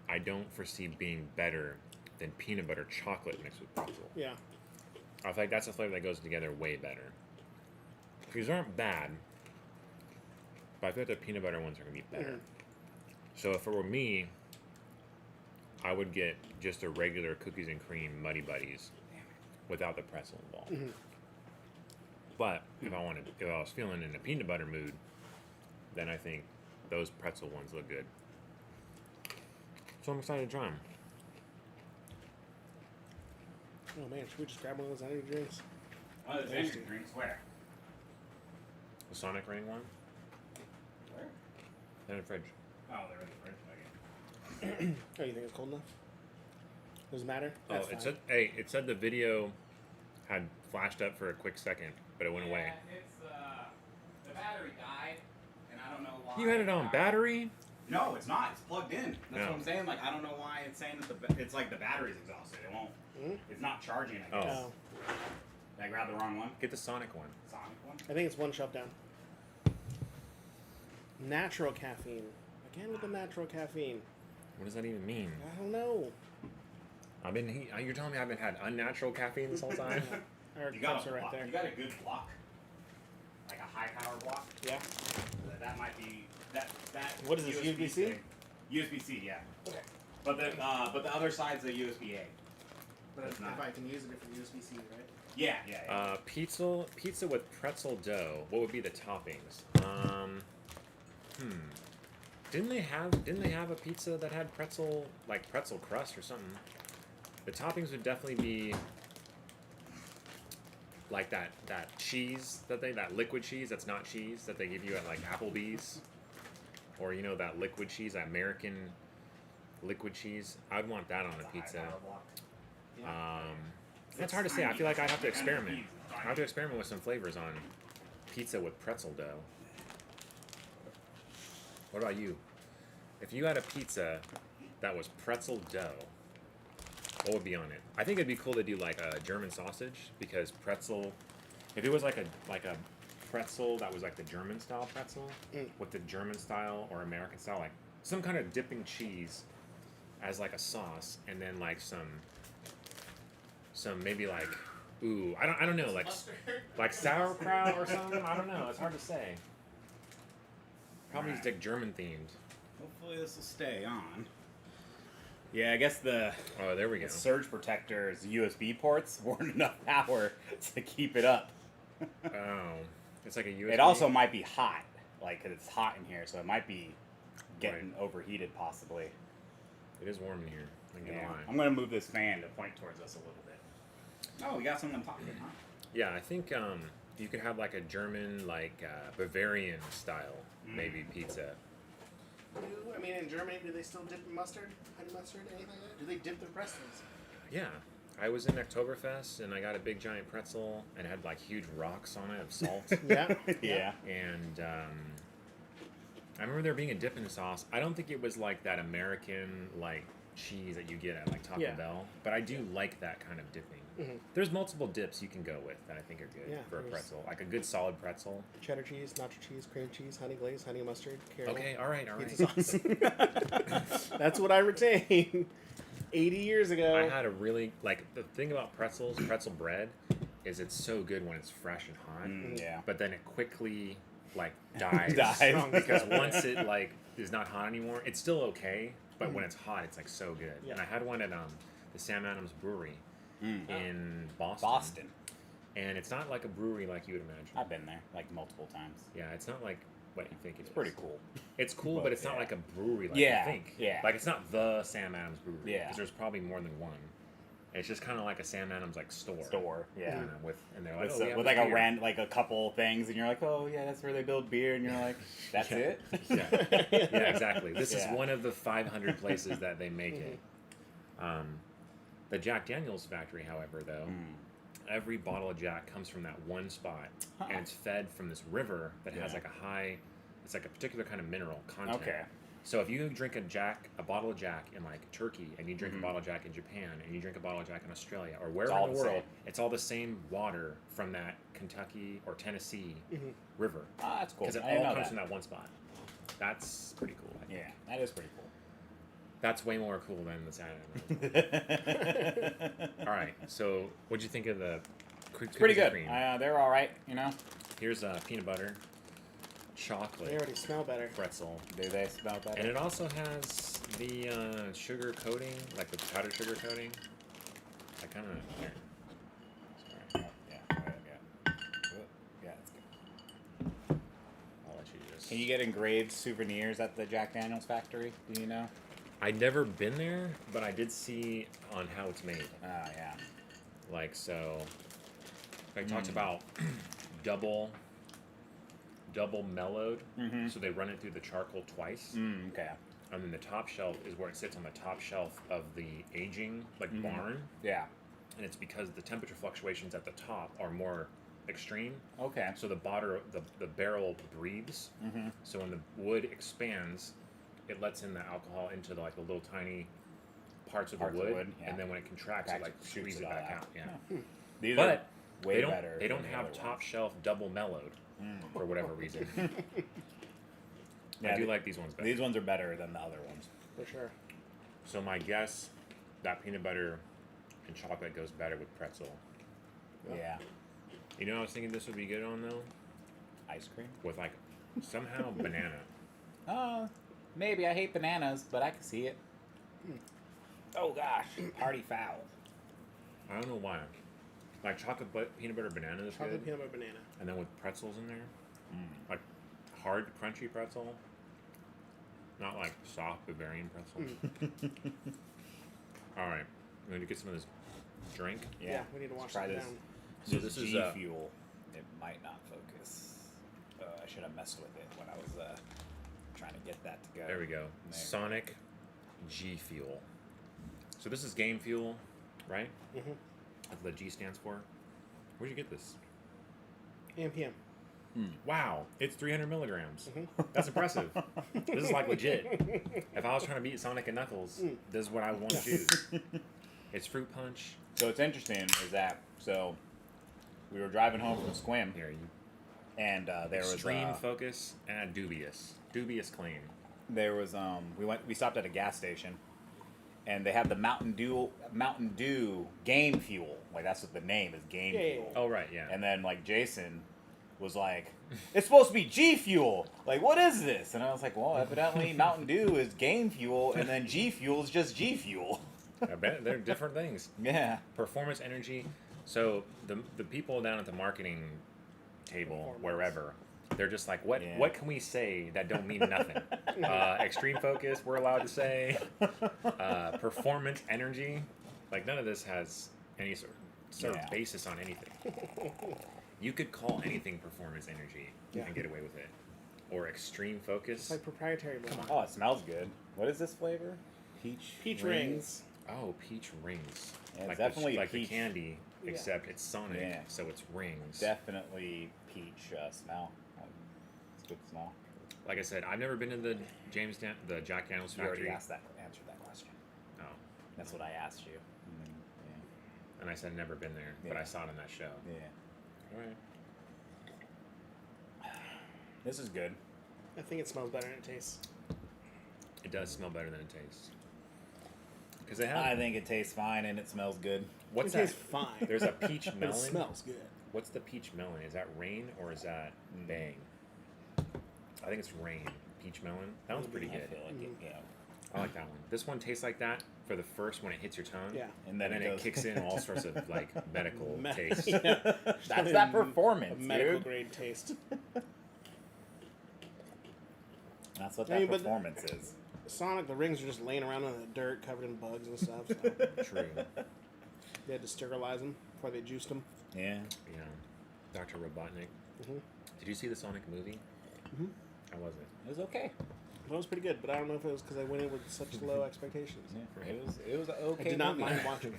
I don't foresee being better than peanut butter chocolate mixed with pretzel. Yeah. I feel like that's a flavor that goes together way better. These aren't bad, but I feel like the peanut butter ones are gonna be better. So if it were me, I would get just a regular cookies and cream Muddy Buddies without the pretzel involved. But if I was feeling in a peanut butter mood, then I think those pretzel ones look good. So I'm excited to try them. Oh man, should we just grab one of those energy drinks? Oh, there's energy drinks. Where? The Sonic Ring one, Where? in the fridge. Oh, they're in the fridge. Okay. Oh, you think it's cold enough? Doesn't matter. Oh, That's it fine. said, hey, it said the video had flashed up for a quick second, but it went away. It's the battery died, and I don't know why. You had it on battery? No, it's not. It's plugged in. That's No. what I'm saying. Like I don't know why it's saying that it's like the battery's exhausted. It won't. Mhm. It's not charging. I guess. Oh. Did I grab the wrong one? Get the Sonic one. Sonic one. I think it's one shelf down. Natural caffeine. Again with the natural caffeine. What does that even mean? I don't know. You're telling me I haven't had unnatural caffeine this whole time? Our You got cups a are right block. there. You got a good block. Like a high power block. Yeah. That might be that. What is this, USB-C? thing. USB-C, yeah. Okay. But the other side's a USB-A. But It's not. if I can use it for USB-C, right? Yeah, yeah. Pizza with pretzel dough. What would be the toppings? Didn't they have a pizza that had pretzel crust or something? The toppings would definitely be like that cheese that liquid cheese that's not cheese that they give you at like Applebee's, or you know that liquid cheese, that American liquid cheese. I'd want that on a pizza. That's hard to say. I feel like I'd have to experiment. I have to experiment with some flavors on pizza with pretzel dough. What about you? If you had a pizza that was pretzel dough, what would be on it? I think it'd be cool to do like a German sausage, because pretzel, if it was like a pretzel that was like the German style pretzel with the German style or American style, like some kind of dipping cheese as like a sauce, and then like some maybe like I don't know, like sauerkraut or something. I don't know. It's hard to say. Probably Right. stick German themed. Hopefully this will stay on. Yeah, I guess the Oh, there we go. surge protector's USB ports weren't enough power to keep it up. Oh, it's like a USB. It also might be hot, like 'cause it's hot in here, so it might be getting overheated possibly. It is warm in here. I'm gonna lie. I'm gonna move this fan to point towards us a little bit. Oh, we got someone talking, huh? Yeah, I think you could have like a German, like Bavarian style maybe pizza. I mean, in Germany, do they still dip in mustard? Honey mustard, anything like that? Do they dip their pretzels? Yeah, I was in Oktoberfest and I got a big giant pretzel and it had like huge rocks on it of salt. Yeah. Yeah. And I remember there being a dipping sauce. I don't think it was like that American like cheese that you get at like Taco Yeah. Bell, but I do like that kind of dipping. Mhm. There's multiple dips you can go with that I think are good Yeah, for a there's- pretzel, like a good solid pretzel. Cheddar cheese, nacho cheese, cream cheese, honey glaze, honey mustard, caramel. Okay, all right. Pizza sauce. That's what I retain. 80 years ago. I had a really like the thing about pretzels, pretzel bread, is it's so good when it's fresh and hot. Yeah. But then it quickly like dies, Dies. because once it like is not hot anymore, it's still okay. But when it's hot, it's like so good. Yeah. And I had one at the Sam Adams Brewery in Boston. and it's not like a brewery like you would imagine. I've been there like multiple times. Yeah, it's not like what you think it is. It's pretty cool. It's cool, But, but it's not yeah. like a brewery like Yeah, you think. yeah. Like it's not the Sam Adams Brewery. Yeah. Because there's probably more than one. It's just kind of like a Sam Adams like store. Yeah. You know, and they're like, With, oh, we have with this like a beer. like a couple things, and you're like, oh yeah, that's where they build beer, and you're like, that's Yeah. it. Yeah. Yeah, exactly. This is Yeah. one of the 500 places that they make it. The Jack Daniels factory, however, though, every bottle of Jack comes from that one spot, and it's fed from this river that has Yeah. like it's like a particular kind of mineral content. Okay. So if you drink a bottle of Jack in like Turkey, and you drink a bottle of Jack in Japan, and you drink a bottle of Jack in Australia, or wherever all in the the world, same. it's all the same water from that Kentucky or Tennessee river. Ah, that's cool. Because it I didn't all know comes that. from that one spot. That's pretty cool. I think. Yeah, that is pretty cool. That's way more cool than the Saturday. All right. So, what'd you think of the Pretty cookies and good. cream? They're all right, you know. Here's peanut butter, They chocolate, already smell better. pretzel, Do they smell better? and it also has the sugar coating, like the powdered sugar coating. I kind of here. Sorry, Yeah, it's good. I'll let you just. Can you get engraved souvenirs at the Jack Daniels factory? Do you know? I'd never been there, but I did see on how it's made. Ah, yeah. Like so, it talks about double mellowed. So they run it through the charcoal twice, Okay. and then the top shelf is where it sits on the top shelf of the aging barn, Yeah. and it's because the temperature fluctuations at the top are more extreme. Okay. So the barrel breathes. So when the wood expands, it lets in the alcohol into the little tiny parts of Parts the of wood, wood, yeah. and then when it contracts, it Shoots squeezes it all back out. Yeah. These But are way they don't. better. They don't than the have other top ones. shelf double mellowed for whatever reason. Yeah, I do like these ones better. These ones are better than the other ones. For sure. So my guess, that peanut butter and chocolate goes better with pretzel. Yeah. You know, I was thinking this would be good on though, Ice cream. with somehow banana. Oh, maybe. I hate bananas, but I can see it. Oh gosh, party foul. I don't know why. Like peanut butter banana is Chocolate good, peanut butter banana. and then with pretzels in there, like hard crunchy pretzel, not like soft Bavarian pretzel. All right, I'm going to get some of this drink. Yeah, we need to wash try that this. down. So this is Gfuel. It might not focus. I should have messed with it when I was trying to get that to go. there we go. There. Sonic Gfuel. So this is Game Fuel, right? Mm-hmm. That's what the G stands for. Where'd you get this? AMPM. Wow, it's 300 milligrams. Mhm. That's impressive. This is like legit. If I was trying to beat Sonic and Knuckles, this is what I would want to choose. It's fruit punch. So what's interesting is that we were driving home from Squim, Here, you and there was extreme focus and dubious clean. there was we stopped at a gas station, and they have the Mountain Dew Game Fuel. Like that's what the name is, Game Yeah, yeah, Fuel. Oh right, yeah. And then like Jason was like, it's supposed to be G Fuel. Like, what is this? And I was like, well, evidently Mountain Dew is Game Fuel, and then G Fuel is just G Fuel. I bet they're different things. Yeah. Performance energy. So the people down at the marketing table, wherever, they're just like, what can we say that don't mean nothing? Extreme focus, we're allowed to say. Performance energy, like none of this has any sort of basis on anything. You could call anything performance energy and get away with it, or extreme focus. It's like proprietary. Come on. Oh, it smells good. What is this flavor? Peach rings. Oh, peach rings. Yeah, it's like definitely like the peach. candy, Yeah. except it's Sonic, Yeah. so it's rings. Definitely peach smell. It's good smell. Like I said, I've never been to the the Jack Daniel's You already factory. answered that question. Oh, That's what I asked you. and I said never been there, but Yeah. I saw it on that show. Yeah. All right. This is good. I think it smells better than it tastes. It does smell better than it tastes. Because they have. I think it tastes fine and it smells good. What's it that? tastes fine. There's a peach But it melon. smells good. What's the peach melon? Is that Rain or is that Bang? I think it's Rain. Peach melon. That one's pretty I good. feel like it, yeah. I like that one. This one tastes like that for the first when it hits your tongue. Yeah. And then, And then it kicks in all sorts of like medical taste. Yeah. That's that A performance, medical dude. grade taste. That's what I that mean, but performance is. Sonic, the rings are just laying around in the dirt covered in bugs and stuff. So True. they had to sterilize them before they juiced them. Yeah. Yeah. Dr. Robotnik. Mhm. Did you see the Sonic movie? Mhm. How was it? It was okay. It was pretty good, but I don't know if it was because I went in with such low expectations. Yeah. It was an okay. I did not movie. mind watching.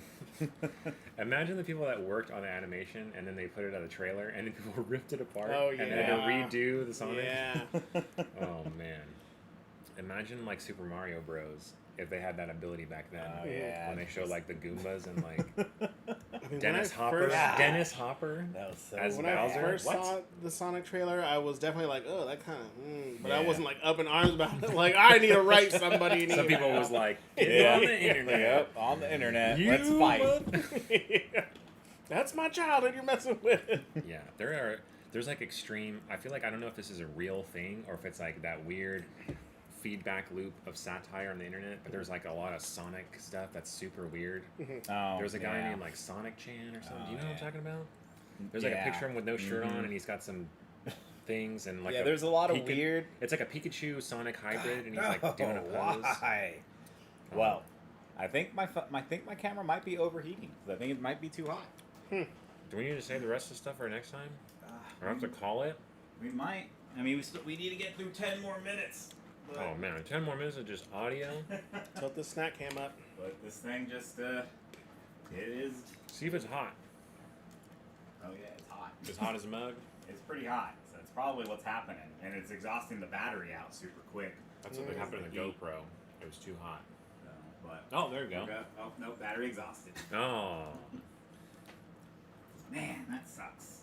Imagine the people that worked on the animation and then they put it on a trailer and then people ripped it apart Oh, and they had to yeah. redo the Sonic. Yeah. Oh man. Imagine like Super Mario Bros. If they had that ability back then. Oh, yeah. When they showed like the Goombas and like I mean, Dennis when I Hopper. first- Yeah. Dennis Hopper. That was so As When Bowser? I first What? saw the Sonic trailer, I was definitely like, "Oh, that kind of," but I Yeah. wasn't like up in arms about it. Like, I need to write somebody. Some people was like, get Yeah. on the internet. Yep, on the internet. You Let's fight. That's my childhood you're messing with. Yeah, there's like extreme. I feel like I don't know if this is a real thing or if it's like that weird feedback loop of satire on the internet. But there's like a lot of Sonic stuff that's super weird. Oh, There's a guy yeah. named like Sonic Chan or something. Do you know Oh, what I'm yeah. talking about? There's like a Yeah. picture of him with no shirt on Mhm. and he's got some things and like Yeah, there's a lot of Pika- weird. It's like a Pikachu Sonic hybrid and he's like doing a pose. Why? Well, I think my camera might be overheating. 'Cause I think it might be too hot. Do we need to save the rest of the stuff for next time? Or have to call it? We might. I mean, we need to get through 10 more minutes. But, Oh man, 10 more minutes of just audio. Tilt the snack cam up. but this thing just it is. See if it's hot. Oh yeah, it's hot. As hot as a mug. It's pretty hot. So that's probably what's happening, and it's exhausting the battery out super quick. That's what happened to the Heat. GoPro. It was too hot. So, but Oh, there you go. oh no, battery exhausted. Oh. Man, that sucks.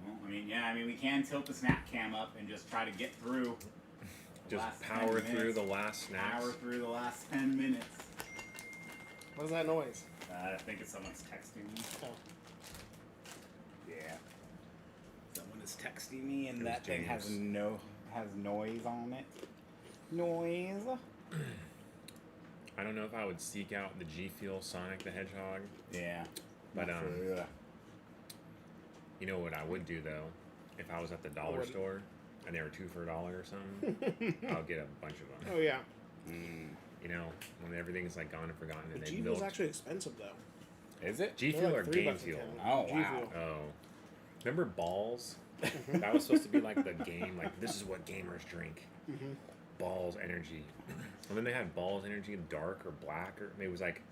Well, I mean, we can tilt the snap cam up and just try to get through. the Just last 10 power through minutes. the last snacks. Power through the last 10 minutes. What is that noise? I think it's someone's texting me. Oh. Yeah. Someone is texting me, and It that was thing has James. has noise on it. Noise. I don't know if I would seek out the Gfuel Sonic the Hedgehog. Yeah. But, Not sure, yeah. You know what I would do though? If I was at the dollar wouldn't. store and they were 2 for $1 or something, I'll get a bunch of them. Oh yeah. You know, when everything's like gone and forgotten, and they Gfuel's milk. actually expensive though. Is it? G They're Fuel like or $3 Game a Fuel? can. Oh, G wow. Fuel. Oh, remember Balls? That was supposed to be like the game. Like this is what gamers drink. Balls Energy. And then they had Balls Energy Dark or Black, or it was like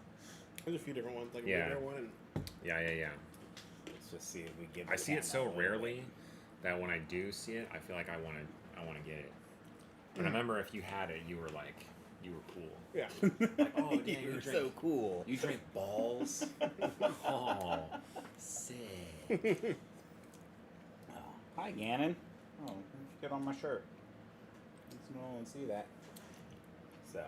There's a few different ones, like a Yeah. regular one. And yeah. Let's just see if we get. I see it so rarely that when I do see it, I feel like I want to get it. But I remember if you had it, you were cool. yeah. Like, oh, yeah, You're you drink, so cool. you drink balls. Oh, sick. Oh, hi, Gannon. Oh, get on my shirt. No one see that. So,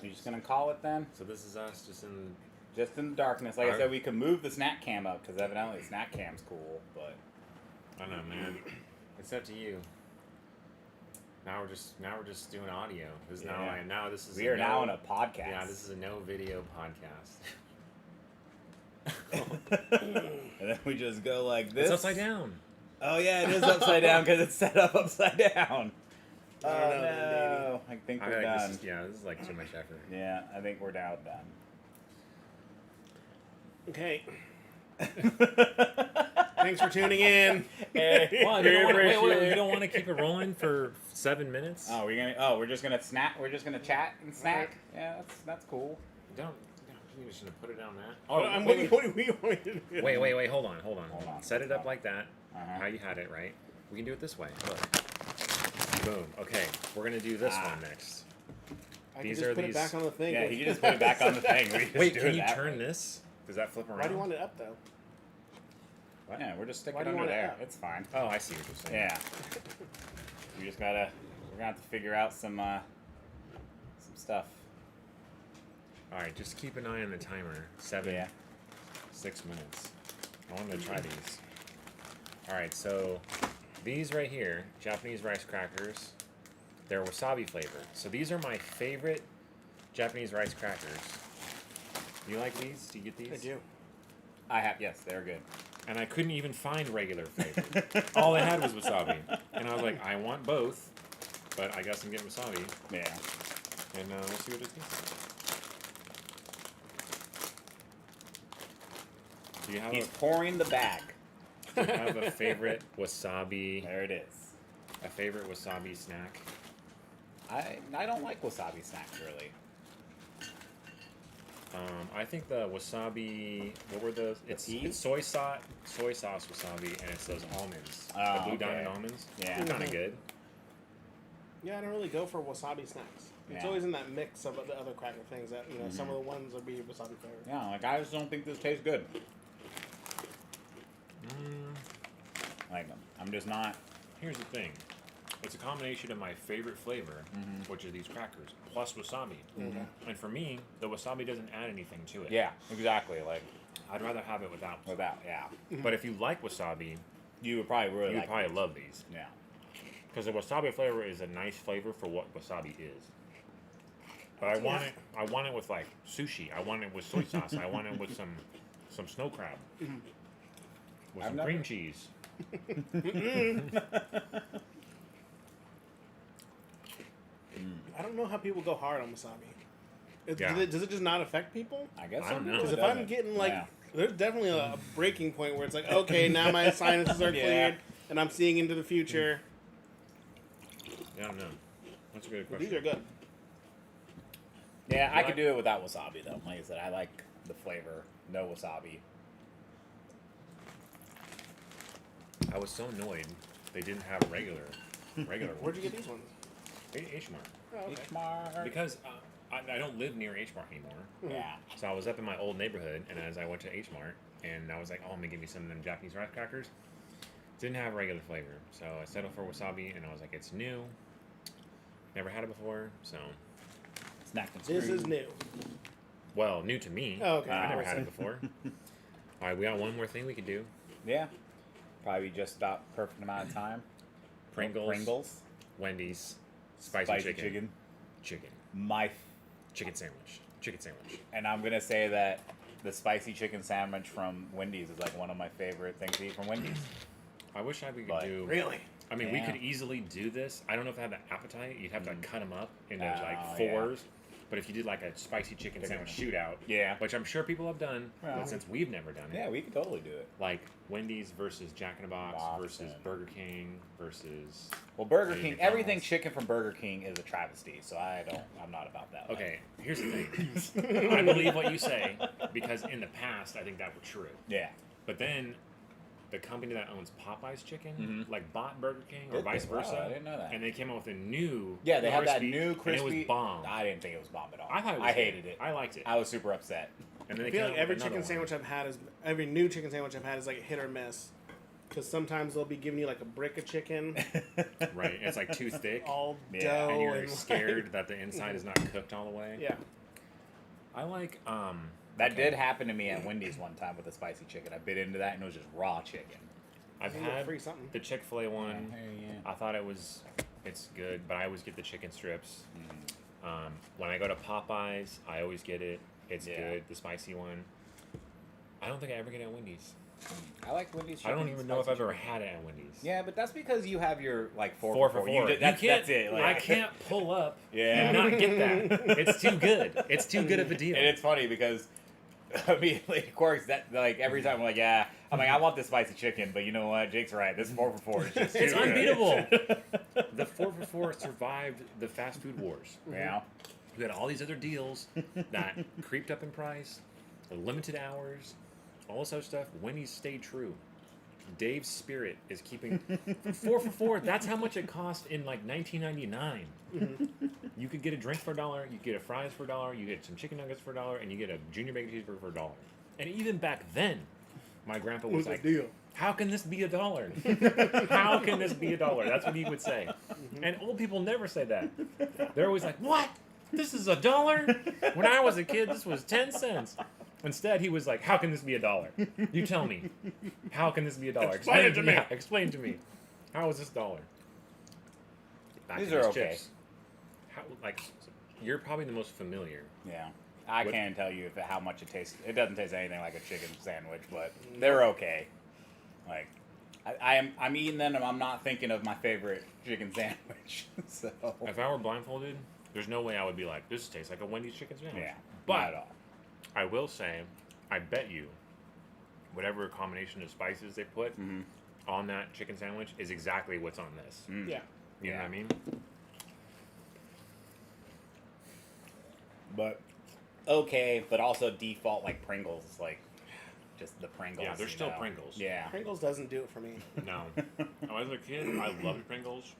you just gonna call it then? So this is us just in. Just in the darkness. Like I said, we could move the snack cam up because evidently the snack cam's cool, but I don't know, man. It's up to you. Now we're just doing audio. This is now this is we are now in a podcast. Yeah, this is a no video podcast. And then we just go like this. It's upside down. Oh yeah, it is upside down because it's set up upside down. Oh I don't know, no! I think we're done. This is like too much effort. Yeah, I think we're now done. Okay. Thanks for tuning in. Hey, Well, you don't want to keep it rolling for 7 minutes? Oh, we're just gonna snack. We're just gonna chat and snack. Yeah, that's cool. You just gonna put it down that. Oh, I'm looking. What do we want to do? Wait, hold on. Hold on. Set it up like that. Uh-huh. How you had it, right? We can do it this way. Look. Boom. Okay, we're gonna do this one next. I These can just are put these- it back on the thing. Yeah, you can just put it back on the thing. We just Wait, do can it you that turn way. this? Does that flip around? Why do you want it up though? Yeah, we're just sticking Why it do you under want it there. up? It's fine. Oh, I see what you're saying. Yeah. We're gonna have to figure out some stuff. All right, just keep an eye on the timer. 6 minutes. I wanted to try these. All right, so these right here, Japanese rice crackers, they're wasabi flavored. So these are my favorite Japanese rice crackers. You like these? Do you get these? I do. Yes, they're good. And I couldn't even find regular flavor. All I had was wasabi. And I was like, I want both, but I guess I'm getting wasabi. Yeah. And we'll see what it tastes like. Do you have He's pouring the bag. Do you have a favorite wasabi? There it is. A favorite wasabi snack? I don't like wasabi snacks really. I think the wasabi. What were those? It's soy sauce wasabi, and it's those almonds. Oh, the blue okay. diamond almonds. Yeah. They're kind of good. Yeah, I don't really go for wasabi snacks. It's Yeah. always in that mix of the other cracker things that some of the ones will be wasabi flavored. Yeah, like I just don't think this tastes good. Like I'm just not. Here's the thing. It's a combination of my favorite flavor, which are these crackers, plus wasabi. And for me, the wasabi doesn't add anything to it. Yeah, exactly. Like I'd rather have it without. yeah. But if you like wasabi, You would probably really you'd like probably these. love these. Yeah. Because the wasabi flavor is a nice flavor for what wasabi is. But I want it with like sushi. I want it with soy sauce. I want it with some snow crab. With some cream cheese. I don't know how people go hard on wasabi. Yeah. Does it just not affect people? I guess I so. don't know. Because if I'm getting like, Yeah. there's definitely a breaking point where it's like, okay, now my sinuses are Yeah. cleared and I'm seeing into the future. Yeah, I don't know. That's a good But question. these are good. Yeah, I Like- could do it without wasabi though. Like I said, I like the flavor. No wasabi. I was so annoyed they didn't have regular Where'd you get these ones? H Mart. Oh, okay. H-Mart. Because I don't live near H Mart anymore. Yeah. So I was up in my old neighborhood, and as I went to H Mart, and I was like, oh, I'm gonna give me some of them Japanese rice crackers. Didn't have regular flavor, so I settled for wasabi, and I was like, it's new. Never had it before, so Snack and This screw. is new. well, new to me. Oh, okay. I never had it before. All right, we got one more thing we could do. Yeah. Probably just about perfect amount of time. Pringles. Wendy's, spicy chicken. Chicken sandwich. And I'm gonna say that the spicy chicken sandwich from Wendy's is like one of my favorite things to eat from Wendy's. I wish we could But do. Really? I mean, we Yeah. could easily do this. I don't know if I have the appetite. You'd have to cut them up into like Oh, fours. But if you did like a spicy chicken sandwich shootout, Yeah. which I'm sure people have done, Well, but since we've never done it, Yeah, we could totally do it. like Wendy's versus Jack in the Box Box versus and- Burger King versus. Well, Burger Maybe King, McDonald's. everything chicken from Burger King is a travesty, so I'm not about that. Okay, here's the thing. I believe what you say because in the past I think that were true. Yeah. But then the company that owns Popeye's chicken like bought Burger King or Did vice they? Wow, versa. I didn't know that. And they came out with a new Yeah, they have that crispy, new crispy. and it was bomb. I didn't think it was bomb at all. I thought it was I good. hated it. I liked it. I was super upset. And then I they feel came like out every with chicken another sandwich I've had is every new chicken sandwich I've had is like a hit or miss. Because sometimes they'll be giving you like a brick of chicken, one. Right. It's like too thick. all Yeah. dough, And you're like- scared that the inside is not cooked all the way. Yeah, I like That okay. did happen to me at Wendy's one time with the spicy chicken. I bit into that and it was just raw chicken. I've You get had free something. the Chick-fil-A one. Yeah. I thought it's good, but I always get the chicken strips. Mm. When I go to Popeyes, I always get it. It's Yeah. good, the spicy one. I don't think I ever get it at Wendy's. I like Wendy's I don't chicken, even know if spicy I've ever chicken. had it at Wendy's. Yeah, but that's because you have your like four Four for for four. four. That's it. Like, I can't pull up Yeah. and not get that. It's too good. It's too good of a deal. And it's funny because immediately Quark's that like every time I'm like, yeah, I'm like, I want this spicy chicken, but you know what? Jake's right. This 4 for 4 is just It's too good. unbeatable. The 4 for 4 survived the fast food wars. Yeah. We had all these other deals that creeped up in price, the limited hours, all this other stuff. Wendy's stayed true. Dave's spirit is keeping 4 for 4. That's how much it cost in like 1999. You could get a drink for $1, you could get a fries for $1, you get some chicken nuggets for $1, and you get a junior bacon cheeseburger for $1. And even back then, my grandpa What was was the like, deal? "How can this be $1? How can this be $1?" That's what he would say. And old people never say that. They're always like, "What? This is $1? When I was a kid, this was 10 cents." Instead, he was like, "How can this be $1? You tell me. How can this be $1? Explain it to me." Yeah, explain to me. How is this $1?" Back These to are these okay. chips. How, like, you're probably the most familiar. Yeah. I What- can't tell you how much it tastes. It doesn't taste anything like a chicken sandwich, but they're okay. Like, I'm eating them and I'm not thinking of my favorite chicken sandwich. So If I were blindfolded, there's no way I would be like, "This tastes like a Wendy's chicken sandwich." yeah, But not at all. I will say, I bet you, whatever combination of spices they put on that chicken sandwich is exactly what's on this. Mm. Yeah. You know what I mean? But okay, but also default like Pringles, like just the Pringles. Yeah, they're you still know? Pringles. Yeah. Pringles doesn't do it for me. No. As a kid, I loved Pringles.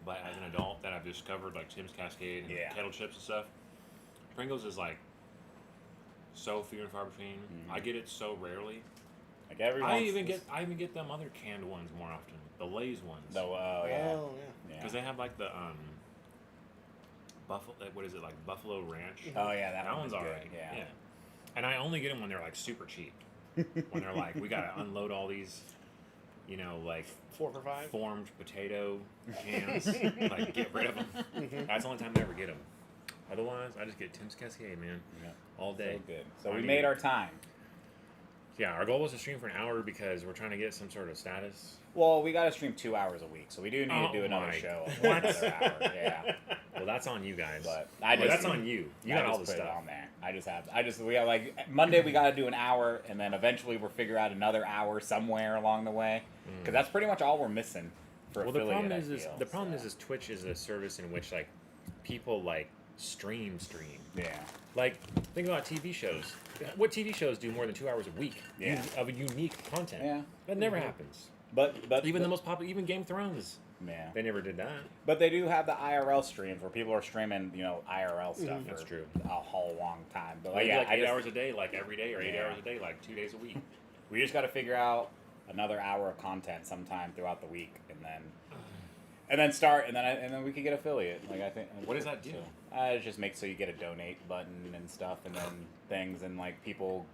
But as an adult that I've discovered like Tim's Cascade and Yeah. kettle chips and stuff, Pringles is like so few and far between. I get it so rarely. Like every I once- even get them other canned ones more often. The Lay's ones. the oh yeah. Oh yeah. Because they have like the buffalo. What is it like Buffalo Ranch? Oh yeah, that, That one's one's good. alright. Yeah. And I only get them when they're like super cheap. When they're like, we gotta unload all these, you know, like 4 for 5. formed potato cans. Like get rid of them. That's the only time I ever get them. Otherwise, I just get Tim's Cascade, man, Yeah. all day. So good. So I we need made it. our time. Yeah, our goal was to stream for an hour because we're trying to get some sort of status. Well, we got to stream 2 hours a week, so we do need to Oh do another my- show. What? Another hour. Yeah. Well, that's on you guys. But That's on you. You I got all just the put it stuff. on there. We have like Monday we got to do an hour, and then eventually we'll figure out another hour somewhere along the way, because that's pretty much all we're missing for Well, the affiliate. problem I is feel, the problem so. is Twitch is a service in which like people like stream. Yeah. Like, think about TV shows. What TV shows do more than 2 hours a week Yeah. of unique content? Yeah. That never happens. But Even the most popular, even Game of Thrones, yeah. they never did that. But they do have the IRL streams where people are streaming, IRL stuff That's for true. a whole long time. But Like, yeah, like I 8 just, hours a day, like every day, or 8 Yeah. hours a day, like 2 days a week. we just got to figure out another hour of content sometime throughout the week, and then start, and then we could get affiliate. Like I think. What does that do? It just makes so you get a donate button and stuff, and then things, and like people,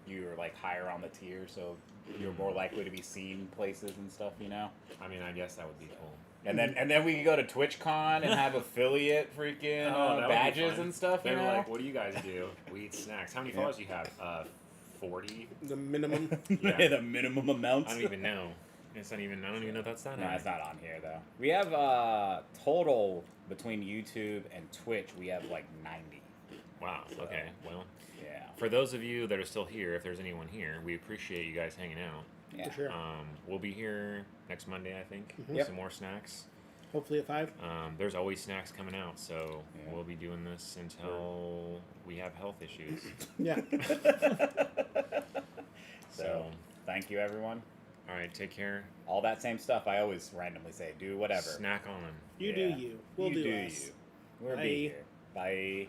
you're like higher on the tier, so you're more likely to be seen places and stuff. I mean, I guess that would be cool. And then we could go to TwitchCon and have affiliate freaking that would be badges fun. and stuff. They were like, "What do you guys do? We eat snacks. How many Yeah. followers do you have? 40? The minimum. Yeah. The minimum amount. I don't even know. It's not even. I don't even know if that's that. No, high. it's not on here though. We have total between YouTube and Twitch. We have like 90. Wow. Okay. Well, Yeah. for those of you that are still here, if there's anyone here, we appreciate you guys hanging out. Yeah. For sure. We'll be here next Monday, I think, with Yep. some more snacks. Hopefully at 5. There's always snacks coming out, so Yeah. we'll be doing this until we have health issues. Yeah. So, thank you everyone. All right, take care. All that same stuff I always randomly say. Do whatever. Snack on. You do Yeah. you. We'll you do do us. you. We'll Bye. be here. Bye.